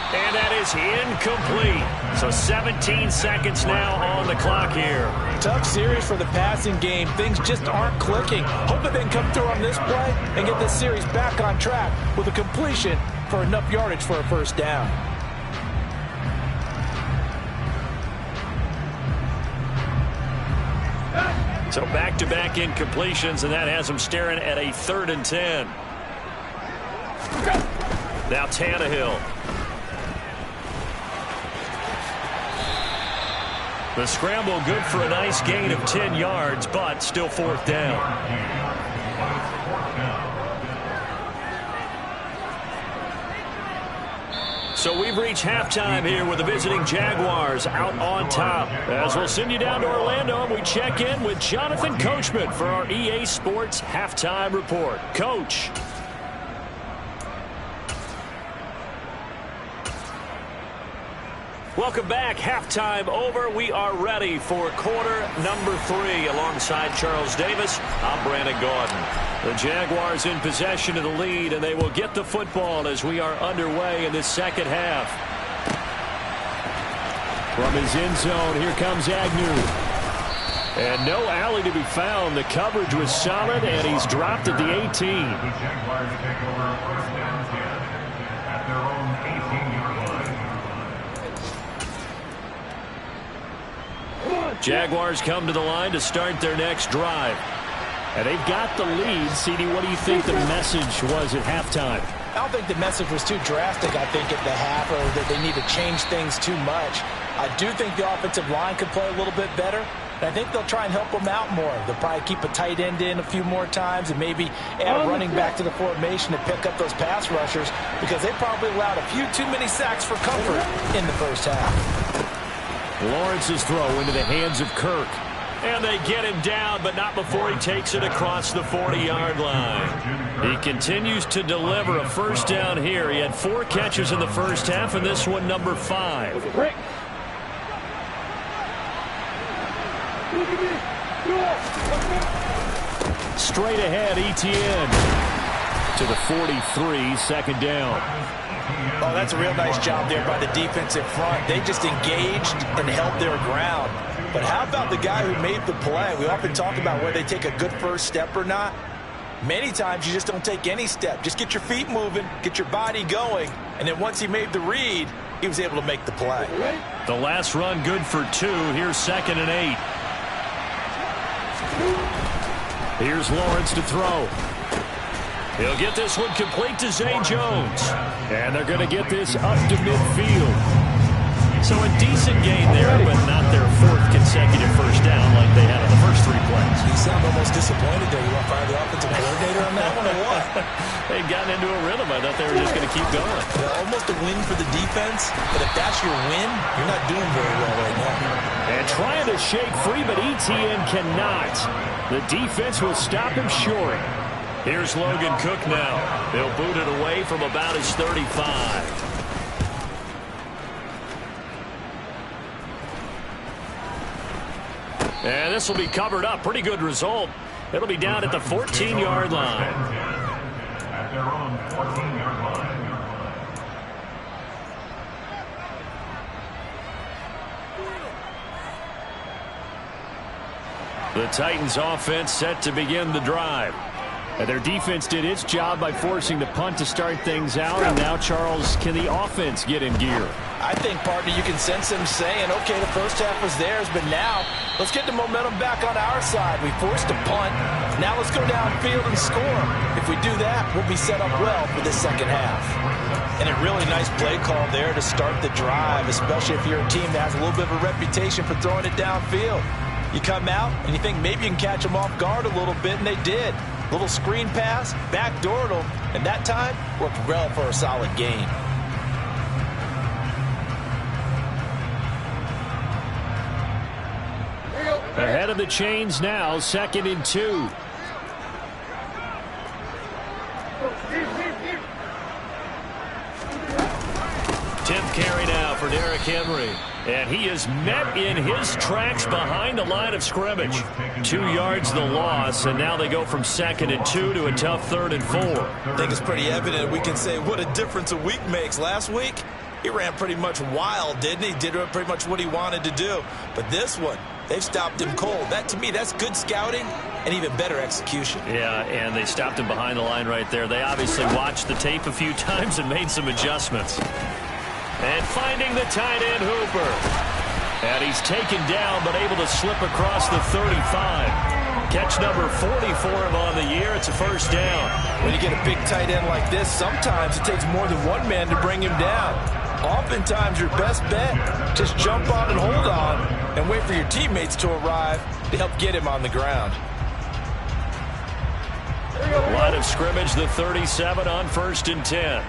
And that is incomplete. So 17 seconds now on the clock here. Tough series for the passing game. Things just aren't clicking. Hoping they can come through on this play and get this series back on track with a completion for enough yardage for a first down. So back-to-back incompletions, and that has them staring at a 3rd and 10. Now Tannehill. The scramble good for a nice gain of 10 yards, but still 4th down. So we've reached halftime here with the visiting Jaguars out on top. As we'll send you down to Orlando, and we check in with Jonathan Coachman for our EA Sports Halftime Report. Coach. Welcome back. Halftime over. We are ready for quarter number 3. Alongside Charles Davis, I'm Brandon Gordon. The Jaguars in possession of the lead, and they will get the football as we are underway in this second half. From his end zone, here comes Agnew. And no alley to be found. The coverage was solid, and he's dropped at the 18. The Jaguars take over 1st and 10 at their own 18-yard line. Jaguars come to the line to start their next drive. And they've got the lead. CD, what do you think the message was at halftime? I don't think the message was too drastic, I think, at the half, or that they need to change things too much. I do think the offensive line could play a little bit better. And I think they'll try and help them out more. They'll probably keep a tight end in a few more times and maybe add a running back to the formation to pick up those pass rushers, because they probably allowed a few too many sacks for comfort in the first half. Lawrence's throw into the hands of Kirk. And they get him down, but not before he takes it across the 40-yard line. He continues to deliver a first down here. He had 4 catches in the first half, and this one number 5. Straight ahead, Etienne to the 43, 2nd down. Oh, that's a real nice job there by the defensive front. They just engaged and held their ground. But how about the guy who made the play? We often talk about whether they take a good first step or not. Many times you just don't take any step. Just get your feet moving, get your body going, and then once he made the read, he was able to make the play. The last run good for 2. Here's 2nd and 8. Here's Lawrence to throw. He'll get this one complete to Zay Jones. And they're going to get this up to midfield. So a decent gain there, but not their 4th consecutive first down like they had on the first 3 plays. You sound almost disappointed there. You want to fire the offensive coordinator on that one or what? They'd gotten into a rhythm. I thought they were just going to keep going. Yeah, almost a win for the defense, but if that's your win, you're not doing very well right now. And trying to shake free, but Etienne cannot. The defense will stop him short. Here's Logan Cook now. They'll boot it away from about his 35. And this will be covered up. Pretty good result. It'll be down at the 14-yard line. At their own 14-yard line. The Titans offense set to begin the drive. And their defense did its job by forcing the punt to start things out. And now, Charles, can the offense get in gear? I think, partner, you can sense them saying, okay, the first half was theirs, but now let's get the momentum back on our side. We forced a punt. Now let's go downfield and score. If we do that, we'll be set up well for the second half. And a really nice play call there to start the drive, especially if you're a team that has a little bit of a reputation for throwing it downfield. You come out, and you think maybe you can catch them off guard a little bit, and they did. Little screen pass, backdoored them, and that time worked well for a solid gain. Ahead of the chains now, 2nd and 2. Tenth carry now for Derrick Henry. And he is met in his tracks behind the line of scrimmage. 2 yards the loss, and now they go from 2nd and 2 to a tough 3rd and 4. I think it's pretty evident. We can say what a difference a week makes. Last week, he ran pretty much wild, didn't he? Did pretty much what he wanted to do. But this one, they've stopped him cold. That, to me, that's good scouting and even better execution. Yeah, and they stopped him behind the line right there. They obviously watched the tape a few times and made some adjustments. And finding the tight end, Hooper. And he's taken down, but able to slip across the 35. Catch number 40 for him on the year. It's a first down. When you get a big tight end like this, sometimes it takes more than one man to bring him down. Oftentimes, your best bet, just jump on and hold on and wait for your teammates to arrive to help get him on the ground. Line of scrimmage, the 37 on 1st and 10.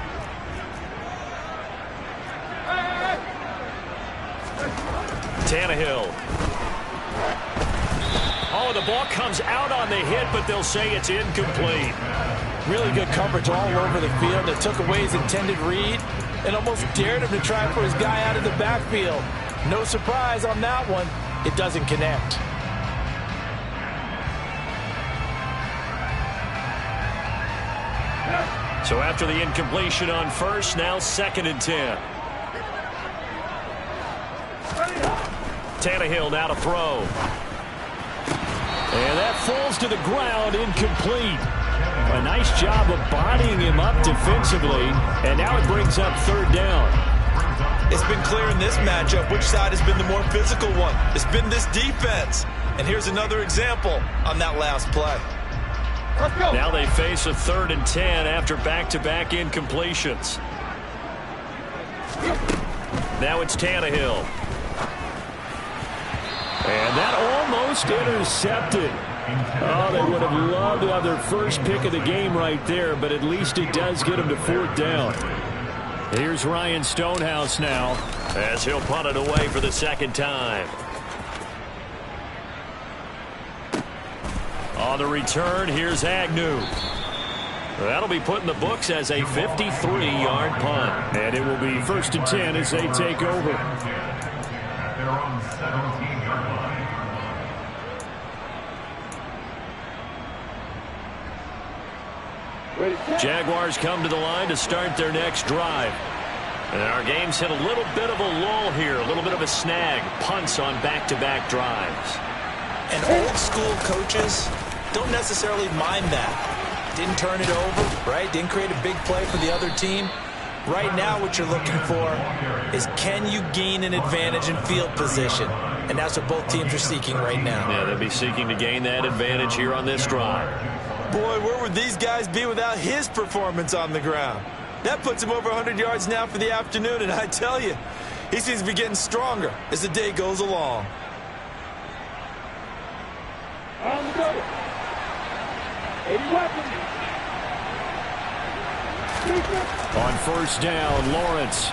Tannehill. Oh, the ball comes out on the hit, but they'll say it's incomplete. Really good coverage all over the field. That took away his intended read and almost dared him to try for his guy out of the backfield. No surprise on that one. It doesn't connect. So after the incompletion on 1st, now 2nd and 10. Tannehill now to throw. And that falls to the ground, incomplete. A nice job of bodying him up defensively, and now it brings up 3rd down. It's been clear in this matchup which side has been the more physical one. It's been this defense. And here's another example on that last play. Let's go. Now they face a 3rd and 10 after back-to-back incompletions. Now it's Tannehill. And that almost intercepted. Oh, they would have loved to have their first pick of the game right there, but at least it does get them to 4th down. Here's Ryan Stonehouse now, as he'll punt it away for the 2nd time. On the return, here's Agnew. That'll be put in the books as a 53-yard punt. And it will be 1st and 10 as they take over. They're on 17-yard line. Jaguars come to the line to start their next drive. And our game's hit a little bit of a lull here, a little bit of a snag. Punts on back-to-back drives. And old-school coaches don't necessarily mind that. Didn't turn it over, right? Didn't create a big play for the other team. Right now what you're looking for is, can you gain an advantage in field position? And that's what both teams are seeking right now. Yeah, they'll be seeking to gain that advantage here on this drive. Boy, where would these guys be without his performance on the ground? That puts him over 100 yards now for the afternoon, and I tell you, he seems to be getting stronger as the day goes along. On the go. 80 weapons. On 1st down, Lawrence.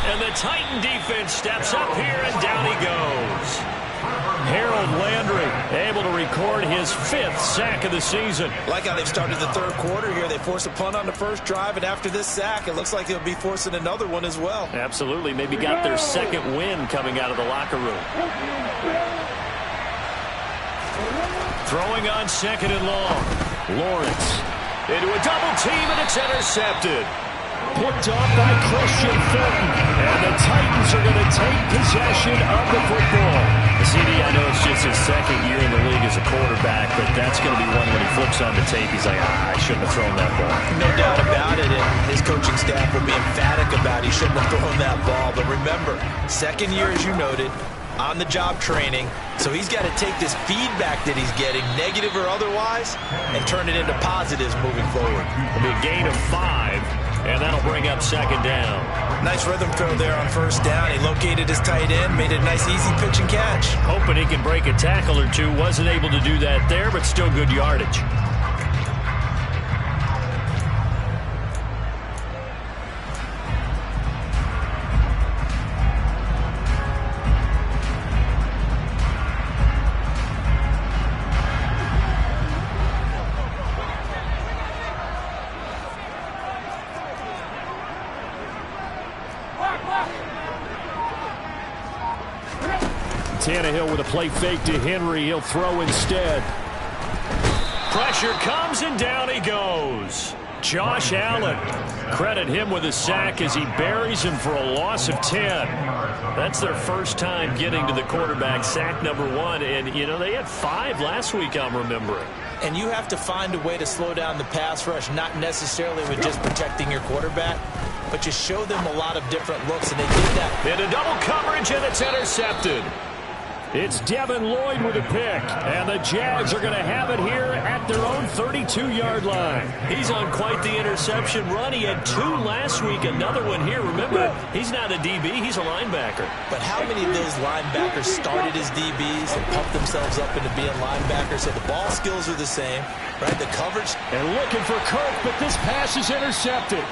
And the Titan defense steps up here, and down he goes. Harold Landry able to record his 5th sack of the season. Like how they've started the 3rd quarter here. They forced a punt on the first drive, and after this sack, it looks like they'll be forcing another one as well. Absolutely. Maybe got their 2nd win coming out of the locker room. Throwing on 2nd and long. Lawrence into a double team, and it's intercepted. Picked off by Christian Fulton. And the Titans are going to take possession of the football. CD, I know it's just his 2nd year in the league as a quarterback, but that's going to be one when he flips on the tape. He's like, I shouldn't have thrown that ball. No doubt about it, and his coaching staff will be emphatic about he shouldn't have thrown that ball. But remember, 2nd year, as you noted, on-the-job training, so he's got to take this feedback that he's getting, negative or otherwise, and turn it into positives moving forward. It'll be a gain of 5. And that'll bring up second down. Nice rhythm throw there on first down. He located his tight end, made it a nice easy pitch and catch. Hoping he can break a tackle or two. Wasn't able to do that there, but still good yardage. Tannehill with a play fake to Henry. He'll throw instead. Pressure comes and down he goes. Josh Allen. Credit him with a sack as he buries him for a loss of 10. That's their first time getting to the quarterback, sack number 1. And, you know, they had 5 last week, I'm remembering. And you have to find a way to slow down the pass rush, not necessarily with just protecting your quarterback, but just show them a lot of different looks, and they did that. Into double coverage, and it's intercepted. It's Devin Lloyd with a pick, and the Jags are going to have it here at their own 32-yard line. He's on quite the interception run. He had 2 last week, another one here. Remember, he's not a DB, he's a linebacker. But how many of those linebackers started as DBs and pumped themselves up into being linebackers? So the ball skills are the same, right? The coverage. And looking for Kirk, but this pass is intercepted.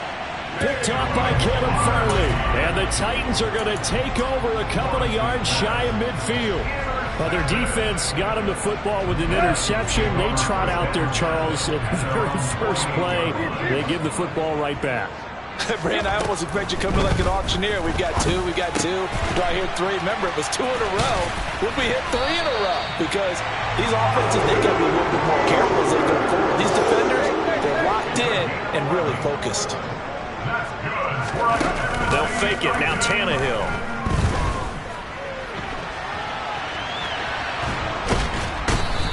Picked off by Caleb Farley. And the Titans are going to take over a couple of yards shy of midfield. But their defense got them the football with an interception. They trot out there, Charles, at the very first play. They give the football right back. Brand, I almost expect you to come in like an auctioneer. We've got 2. Do I hear 3? Remember, it was 2 in a row. Would we hit 3 in a row? Because these offenses, they got to be a little bit more careful as they go forward. These defenders, they're locked in and really focused. They'll fake it. Now Tannehill.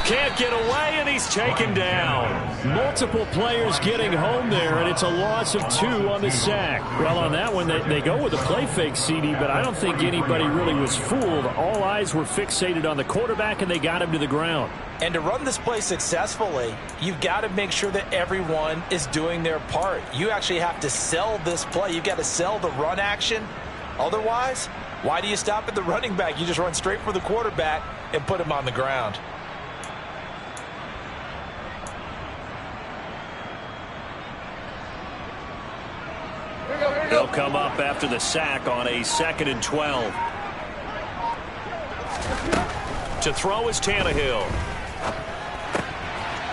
Can't get away, and he's taken down. Multiple players getting home there, and it's a loss of 2 on the sack. Well, on that one, they go with a play fake, CD, but I don't think anybody really was fooled. All eyes were fixated on the quarterback, and they got him to the ground. And to run this play successfully, you've got to make sure that everyone is doing their part. You actually have to sell this play. You've got to sell the run action. Otherwise, why do you stop at the running back? You just run straight for the quarterback and put him on the ground. They'll come up after the sack on a 2nd and 12. To throw is Tannehill.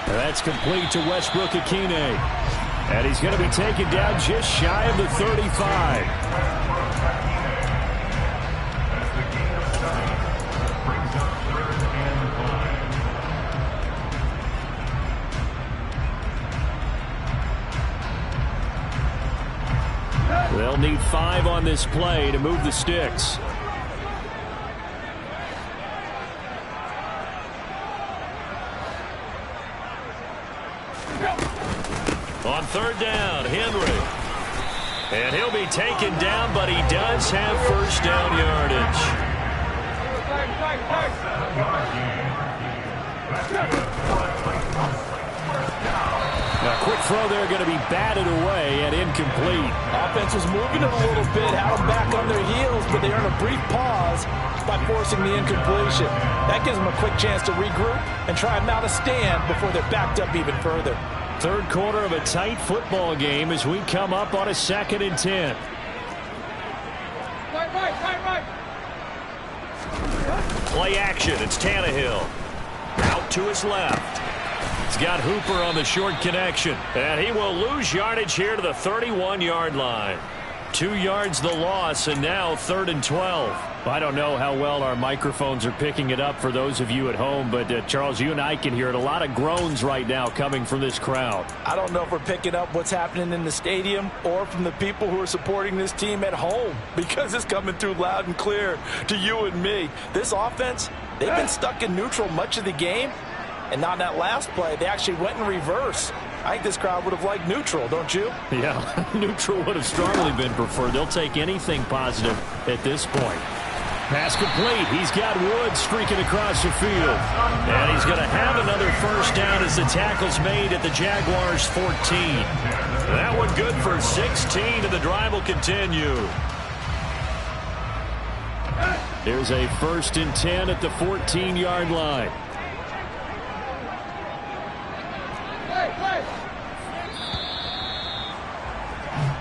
That's complete to Westbrook-Ikhine. And he's going to be taken down just shy of the 35. They'll need 5 on this play to move the sticks. On 3rd down, Henry. And he'll be taken down, but he does have first down yardage. A quick throw there going to be batted away and incomplete. Offense was moving it a little bit, had them back on their heels, but they earned a brief pause by forcing the incompletion. That gives them a quick chance to regroup and try and mount a stand before they're backed up even further. 3rd quarter of a tight football game as we come up on a 2nd and 10. Play action. It's Tannehill. Out to his left. He's got Hooper on the short connection. And he will lose yardage here to the 31-yard line. 2 yards the loss, and now 3rd and 12. I don't know how well our microphones are picking it up for those of you at home, but Charles, you and I can hear it. A lot of groans right now coming from this crowd. I don't know if we're picking up what's happening in the stadium or from the people who are supporting this team at home, because it's coming through loud and clear to you and me. This offense, they've been stuck in neutral much of the game, and on that last play, they actually went in reverse. I think this crowd would have liked neutral, don't you? Yeah, neutral would have strongly been preferred. They'll take anything positive at this point. Pass complete. He's got Woods streaking across the field. And he's going to have another first down as the tackle's made at the Jaguars' 14. That one good for 16, and the drive will continue. Here's a 1st and 10 at the 14-yard line.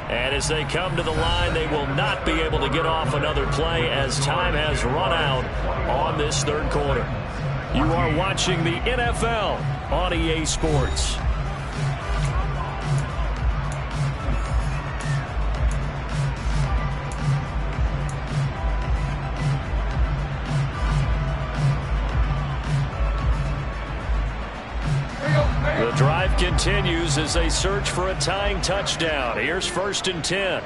And as they come to the line, they will not be able to get off another play as time has run out on this 3rd quarter. You are watching the NFL on EA Sports. The drive continues as they search for a tying touchdown. Here's 1st and 10.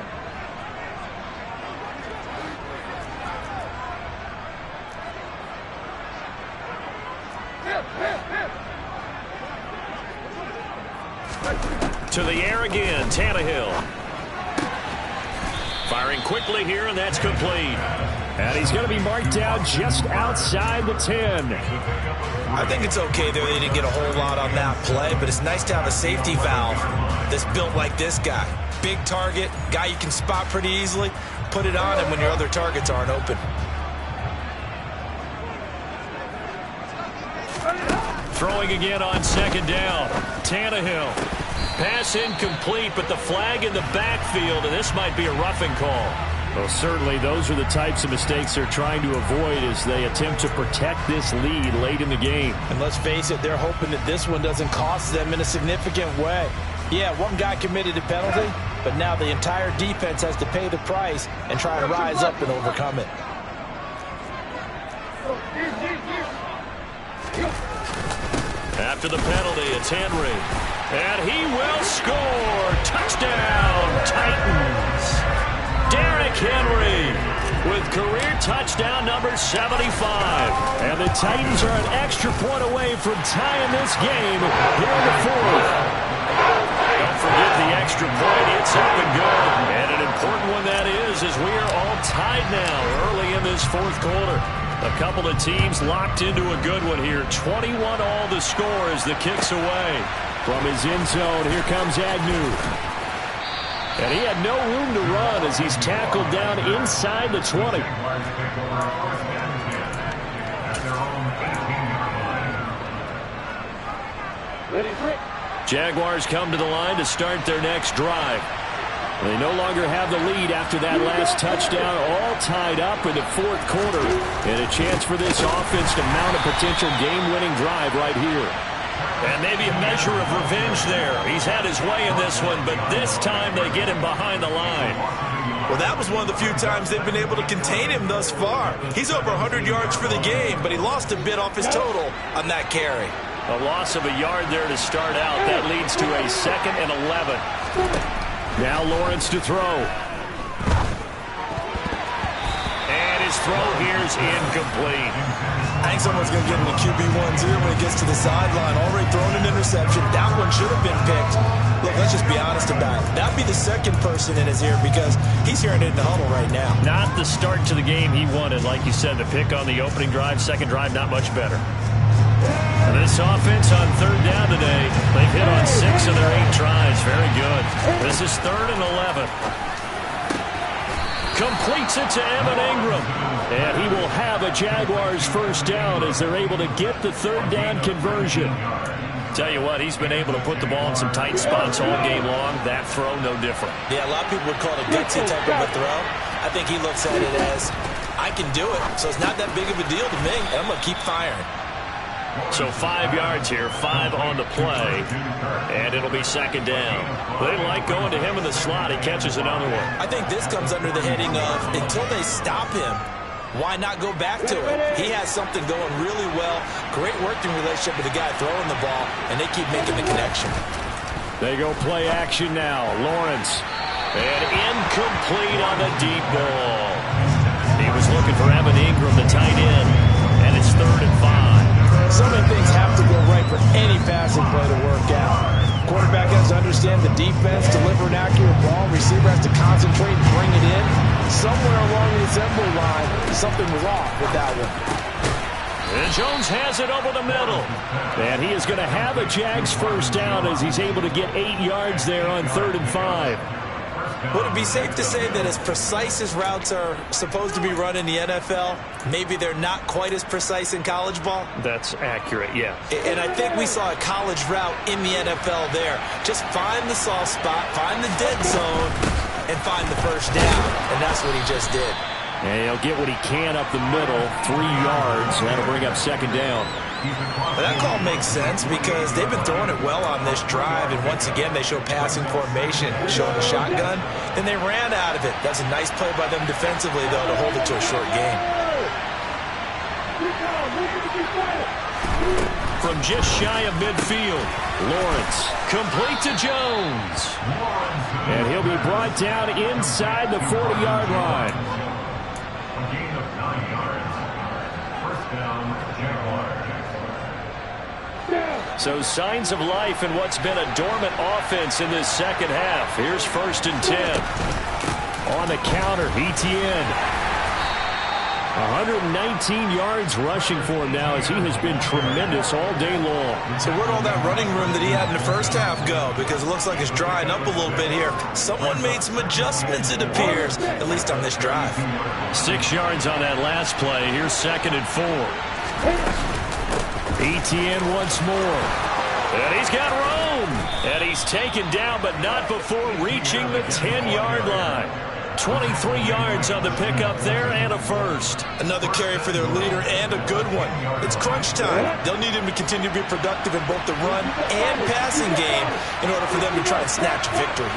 To the air again, Tannehill. Firing quickly here, and that's complete. And he's going to be marked down just outside the 10. I think it's okay there. They didn't get a whole lot on that play, but it's nice to have a safety valve that's built like this guy. Big target, guy you can spot pretty easily. Put it on him when your other targets aren't open. Throwing again on 2nd down. Tannehill. Pass incomplete, but the flag in the backfield, and this might be a roughing call. Well, certainly those are the types of mistakes they're trying to avoid as they attempt to protect this lead late in the game. And let's face it, they're hoping that this one doesn't cost them in a significant way. Yeah, one guy committed a penalty, but now the entire defense has to pay the price and try and rise up and overcome it. After the penalty, it's Henry. And he will score. Touchdown, Titans. Derrick Henry with career touchdown number 75. And the Titans are an extra point away from tying this game here in the 4th. Don't forget the extra point. It's up and good. And an important one that is, as we are all tied now early in this 4th quarter. A couple of teams locked into a good one here. 21 all the score as the kick's away. From his end zone, here comes Agnew. And he had no room to run as he's tackled down inside the 20. Jaguars come to the line to start their next drive. They no longer have the lead after that last touchdown, all tied up in the 4th quarter. And a chance for this offense to mount a potential game-winning drive right here. And maybe a measure of revenge there. He's had his way in this one, but this time they get him behind the line. Well, that was one of the few times they've been able to contain him thus far. He's over 100 yards for the game, but he lost a bit off his total on that carry. A loss of a yard there to start out. That leads to a 2nd and 11. Now Lawrence to throw. And his throw here's incomplete. I think someone's going to get into QB1 too when he gets to the sideline. Already thrown an interception. That one should have been picked. Look, let's just be honest about it. That'd be the 2nd person in his ear because he's hearing it in the huddle right now. Not the start to the game he wanted. Like you said, the pick on the opening drive, 2nd drive, not much better. And this offense on 3rd down today, they've hit on 6 of their 8 tries. Very good. This is 3rd and 11. Completes it to Evan Ingram. And he will have a Jaguars 1st down as they're able to get the 3rd down conversion. Tell you what, he's been able to put the ball in some tight spots all game long. That throw, no different. Yeah, a lot of people would call it a gutsy type of a throw. I think he looks at it as, I can do it, so it's not that big of a deal to me, and I'm going to keep firing. So 5 yards here, 5 on the play, and it'll be 2nd down. They like going to him in the slot. He catches another one. I think this comes under the heading of, until they stop him, why not go back to it? He has something going really well. Great working relationship with the guy throwing the ball, and they keep making the connection. They go play action now. Lawrence. And incomplete on the deep ball. He was looking for Evan Ingram, the tight end, and it's 3rd and 5. So many things have to go right for any passing play to work out. Quarterback has to understand the defense, deliver an accurate ball. Receiver has to concentrate and bring it in. Somewhere along the assembly line, something was off with that one. And Jones has it over the middle. And he is going to have a Jags first down as he's able to get 8 yards there on 3rd and 5. Would it be safe to say that as precise as routes are supposed to be run in the NFL, maybe they're not quite as precise in college ball? That's accurate, yeah. And I think we saw a college route in the NFL there. Just find the soft spot, find the dead zone, and find the first down. And that's what he just did. And he'll get what he can up the middle, 3 yards. That'll bring up 2nd down. Well, that call makes sense because they've been throwing it well on this drive, and once again they show passing formation, showing a shotgun. Then they ran out of it. That's a nice play by them defensively, though, to hold it to a short game. From just shy of midfield, Lawrence complete to Jones. And he'll be brought down inside the 40-yard line. A gain of 9 yards. First down, Jaguars. So signs of life in what's been a dormant offense in this second half. Here's 1st and 10. On the counter, Etienne. 119 yards rushing for him now as he has been tremendous all day long. So where'd all that running room that he had in the first half go? Because it looks like it's drying up a little bit here. Someone made some adjustments, it appears, at least on this drive. 6 yards on that last play. Here's 2nd and 4. Etienne once more. And he's got room. And he's taken down, but not before reaching the 10-yard line. 23 yards on the pickup there and a first. Another carry for their leader and a good one. It's crunch time. They'll need him to continue to be productive in both the run and passing game in order for them to try and snatch a victory.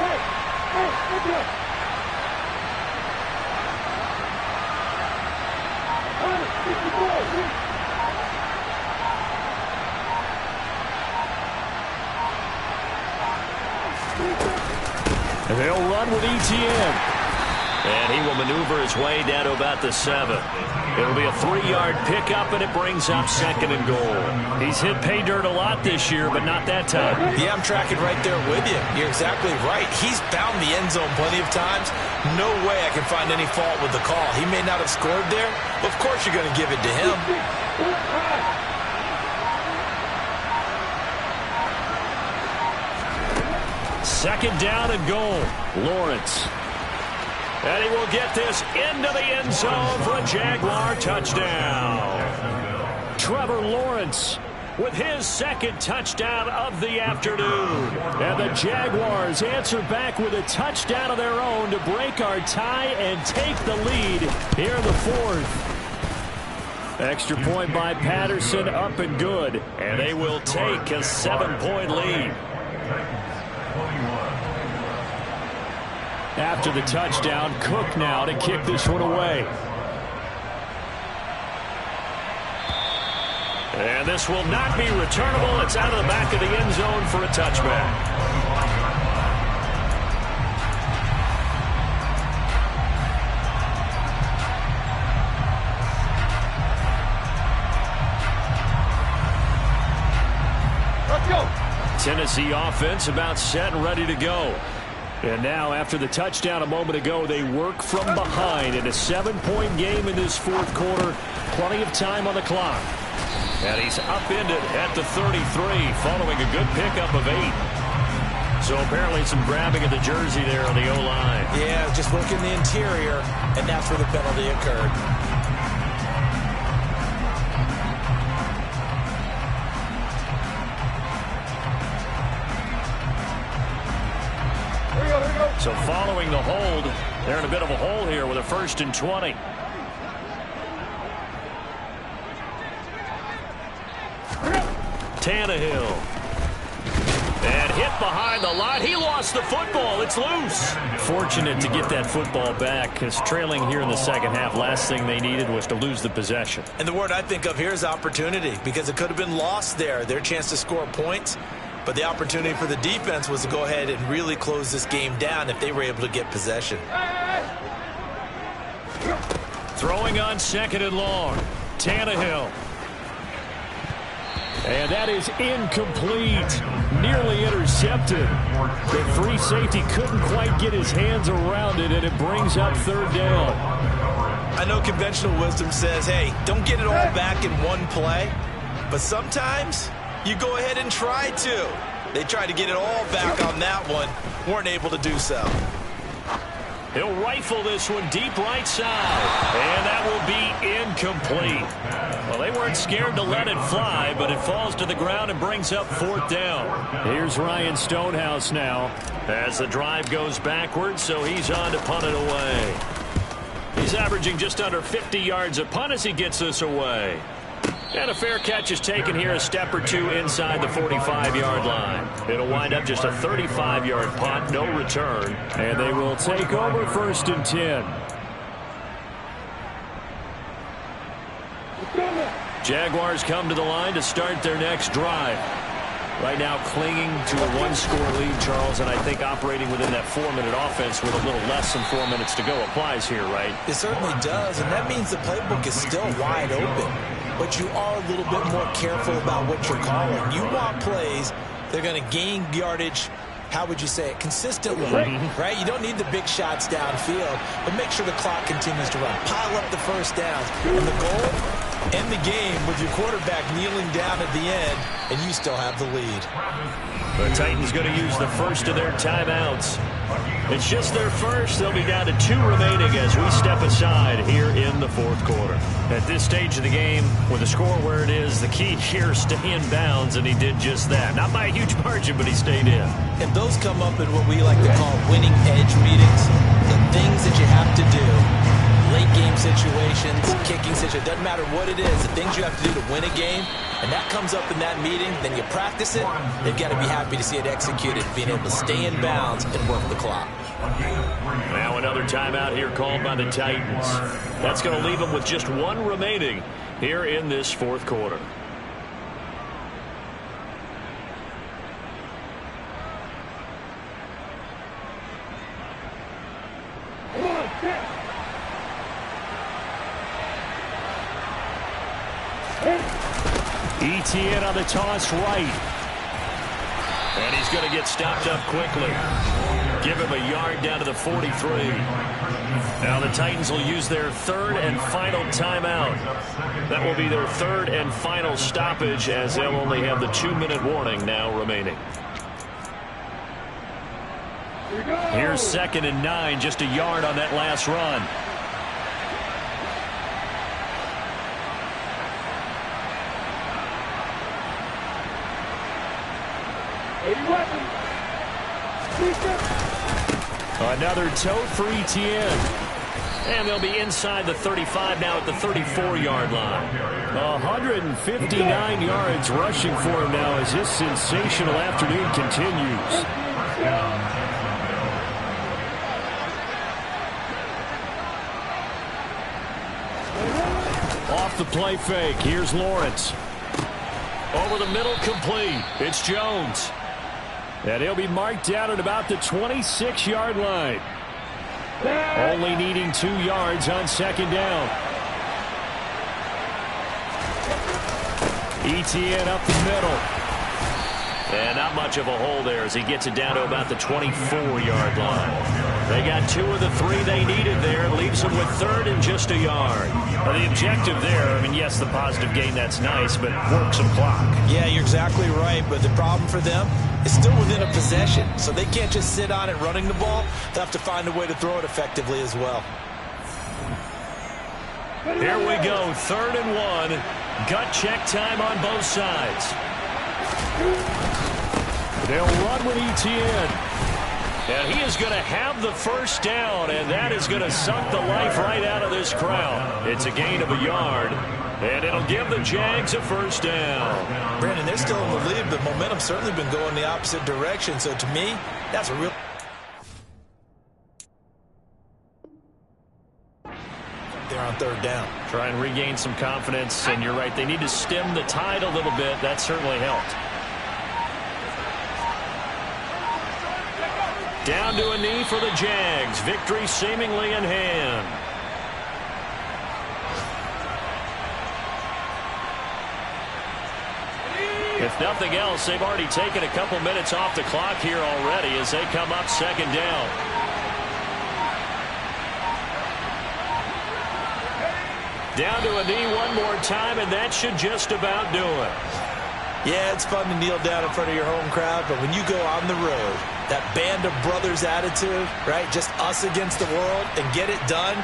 And they'll run with Etienne. And he will maneuver his way down to about the 7. It'll be a 3-yard pickup, and it brings up 2nd and goal. He's hit pay dirt a lot this year, but not that time. Yeah, I'm tracking right there with you. You're exactly right. He's found the end zone plenty of times. No way I can find any fault with the call. He may not have scored there, but of course you're going to give it to him. Second down and goal. Lawrence. And he will get this into the end zone for a Jaguar touchdown. Trevor Lawrence with his 2nd touchdown of the afternoon. And the Jaguars answer back with a touchdown of their own to break our tie and take the lead here in the 4th. Extra point by Patterson, up and good. And they will take a 7-point lead. After the touchdown, Cook now to kick this one away. And this will not be returnable. It's out of the back of the end zone for a touchback. Let's go. Tennessee offense about set and ready to go. And now, after the touchdown a moment ago, they work from behind in a 7-point game in this 4th quarter. Plenty of time on the clock. And he's upended at the 33, following a good pickup of 8. So apparently some grabbing of the jersey there on the O-line. Yeah, just working the interior, and that's where the penalty occurred. So following the hold, they're in a bit of a hole here with a 1st and 20. Tannehill. And hit behind the line. He lost the football. It's loose. Fortunate to get that football back, because trailing here in the second half, last thing they needed was to lose the possession. And the word I think of here is opportunity, because it could have been lost there. Their chance to score points. But the opportunity for the defense was to go ahead and really close this game down if they were able to get possession. Throwing on 2nd and long. Tannehill. And that is incomplete. Nearly intercepted. The free safety couldn't quite get his hands around it, and it brings up 3rd down. I know conventional wisdom says, hey, don't get it all back in one play. But sometimes you go ahead and try to. They tried to get it all back on that one. Weren't able to do so. He'll rifle this one deep right side. And that will be incomplete. Well, they weren't scared to let it fly, but it falls to the ground and brings up 4th down. Here's Ryan Stonehouse now as the drive goes backwards, so he's on to punt it away. He's averaging just under 50 yards a punt as he gets this away. And a fair catch is taken here, a step or two inside the 45-yard line. It'll wind up just a 35-yard punt, no return. And they will take over 1st and 10. Jaguars come to the line to start their next drive. Right now clinging to a 1-score lead, Charles, and I think operating within that 4-minute offense with a little less than 4 minutes to go applies here, right? It certainly does, and that means the playbook is still wide open. But you are a little bit more careful about what you're calling. You want plays, they're going to gain yardage, how would you say it, consistently, right? You don't need the big shots downfield, but make sure the clock continues to run. Pile up the first downs. And the goal, end the game with your quarterback kneeling down at the end, and you still have the lead. The Titans going to use the first of their timeouts. It's just their first. They'll be down to 2 remaining as we step aside here in the 4th quarter. At this stage of the game, with the score where it is, the key here, stay in bounds, and he did just that. Not by a huge margin, but he stayed in. And those come up in what we like to call winning edge meetings. The things that you have to do, late game situations, kicking situations, doesn't matter what it is, the things you have to do to win a game, and that comes up in that meeting, then you practice it, they've got to be happy to see it executed, being able to stay in bounds and work the clock. Now another timeout here called by the Titans. That's going to leave them with just 1 remaining here in this 4th quarter. Etienne on the toss right. And he's going to get stopped up quickly. Give him a yard down to the 43. Now the Titans will use their 3rd and final timeout. That will be their 3rd and final stoppage as they'll only have the 2-minute warning now remaining. Here's 2nd and 9, just a yard on that last run. Another tote for Etienne. And they'll be inside the 35 now at the 34-yard line. 159 yards rushing for him now as this sensational afternoon continues. Off the play fake, here's Lawrence. Over the middle, complete. It's Jones. And he'll be marked down at about the 26-yard line. Only needing 2 yards on 2nd down. Etienne up the middle. And not much of a hole there as he gets it down to about the 24-yard line. They got 2 of the 3 they needed there. Leaves them with 3rd and just a yard. Now the objective there, I mean, yes, the positive gain, that's nice, but work some clock. Yeah, you're exactly right, but the problem for them is still within a possession, so they can't just sit on it running the ball. They'll have to find a way to throw it effectively as well. Here we go, 3rd and 1. Gut check time on both sides. They'll run with Etienne. And he is going to have the first down, and that is going to suck the life right out of this crowd. It's a gain of a yard, and it'll give the Jags a first down. Brandon, they're still in the lead, but momentum's certainly been going the opposite direction. So to me, that's a real... They're on 3rd down. Try and regain some confidence, and you're right, they need to stem the tide a little bit. That certainly helped. Down to a knee for the Jags. Victory seemingly in hand. If nothing else, they've already taken a couple minutes off the clock here already as they come up 2nd down. Down to a knee one more time, and that should just about do it. Yeah, it's fun to kneel down in front of your home crowd, but when you go on the road, that band of brothers attitude, right, just us against the world, and get it done,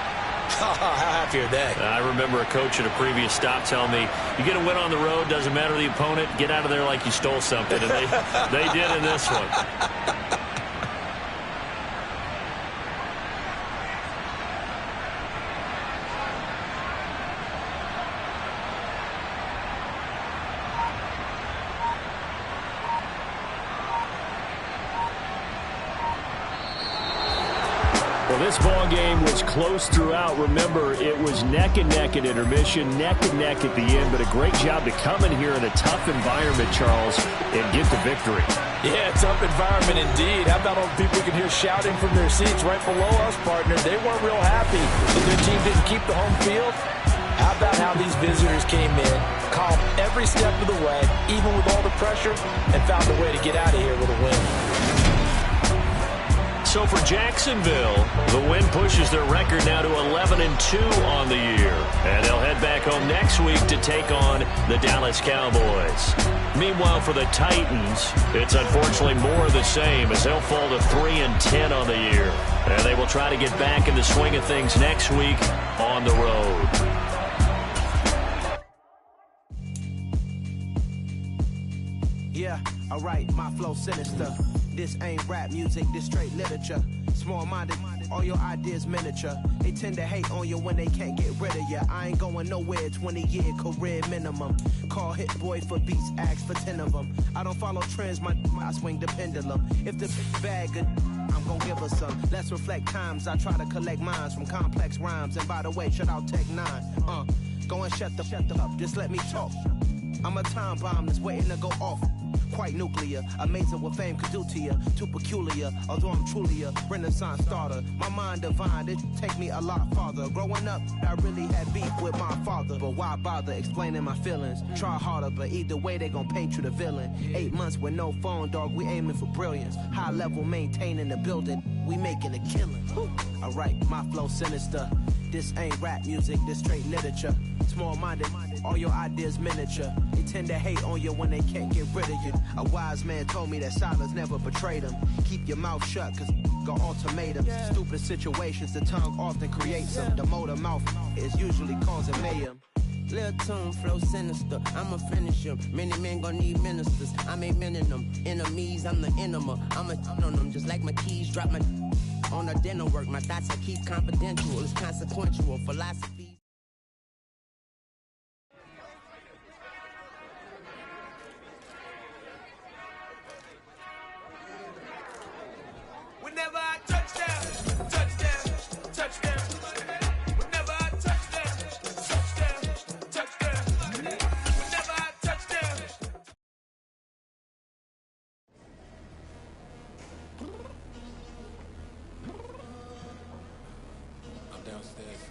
how happy are they? I remember a coach at a previous stop telling me, you get a win on the road, doesn't matter the opponent, get out of there like you stole something, and they did in this one. This ball game was close throughout. Remember, it was neck and neck at intermission, neck and neck at the end, but a great job to come in here in a tough environment, Charles, and get the victory. Yeah, tough environment indeed. How about all the people you can hear shouting from their seats right below us, partner? They weren't real happy that their team didn't keep the home field. How about how these visitors came in, calm every step of the way, even with all the pressure, and found a way to get out of here with a win. So for Jacksonville, the win pushes their record now to 11-2 on the year. And they'll head back home next week to take on the Dallas Cowboys. Meanwhile, for the Titans, it's unfortunately more of the same as they'll fall to 3-10 on the year. And they will try to get back in the swing of things next week on the road. Yeah, alright, my flow sinister. This ain't rap music, this straight literature. Small-minded, all your ideas miniature. They tend to hate on you when they can't get rid of you. I ain't going nowhere, 20-year career minimum. Call Hit Boy for beats, ask for 10 of them. I don't follow trends, I swing the pendulum. If the bag good, I'm gonna give her some. Let's reflect times, I try to collect minds from complex rhymes. And by the way, shout out Tech 9. Go and shut the up, just let me talk. I'm a time bomb that's waiting to go off. Quite nuclear, amazing what fame could do to you. Too peculiar, although I'm truly a renaissance starter. My mind divine, it take me a lot farther. Growing up, I really had beef with my father. But why bother explaining my feelings? Try harder, but either way they gon' paint you the villain. 8 months with no phone, dog, we aiming for brilliance. High level maintaining the building, we making a killing. Alright, my flow sinister. This ain't rap music, this straight literature. Small-minded, all your ideas miniature. They tend to hate on you when they can't get rid of you. A wise man told me that silence never betrayed him. Keep your mouth shut, cause got ultimatums. Stupid situations, the tongue often creates them. The motor mouth is usually causing mayhem. Lil' tune, flow sinister, I'ma finish him. Many men gon' need ministers, I'm a men in them. Enemies, I'm the enema, I'm a on them. Just like my keys, drop my on a dental work. My thoughts I keep confidential, it's consequential. Philosophy. Whenever I touchdown, touchdown, touchdown. Whenever I touchdown, touchdown, touchdown. Whenever I touchdown. I'm downstairs.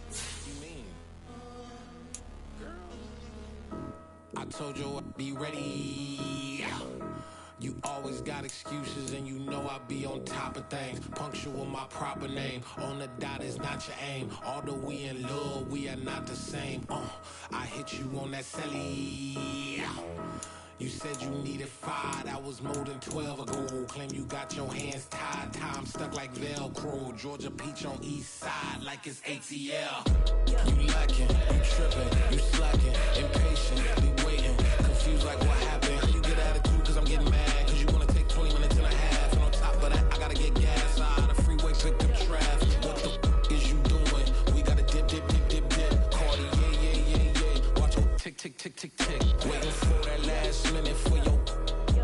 What you mean? Girl. I told you I'd be ready. You always got excuses and you know I be on top of things. Punctual my proper name. On the dot is not your aim. Although we in love, we are not the same. I hit you on that celly. You said you needed 5, that was more than 12 ago. Claim you got your hands tied, time stuck like Velcro. Georgia Peach on east side like it's ATL. You lacking, you tripping, you slacking, impatient, be waiting, confused like what happened. How you get attitude cause I'm getting mad, cause you wanna take 20 minutes and a half. And on top of that, I gotta get gas out of the freeway, pick up traffic. What the is you doing? We gotta dip, dip, dip, dip, dip. Cardi, yeah. Watch your tick, tick, tick, tick, tick. Waiting for that last minute for your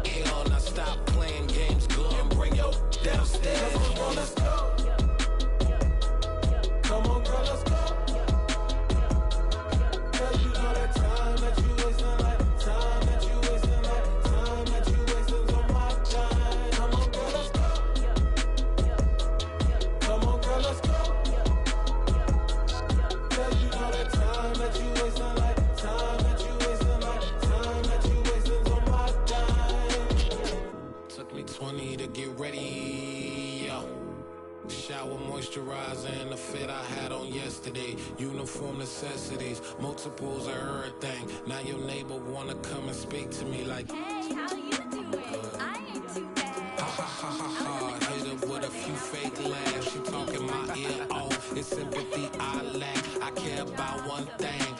hell. Now stop playing games, go and bring your downstairs. Come on, let's go. Come on, girl, let's go. Cause you know that time that you wasting, like time that you shower, moisturizer, and the fit I had on yesterday. Uniform necessities, multiples of everything. Now your neighbor wanna come and speak to me like, hey, how you doing? I ain't too bad. Ha ha ha ha ha. Hit her with a few fake laughs. She talking my ear off. It's sympathy I lack. I care about one thing.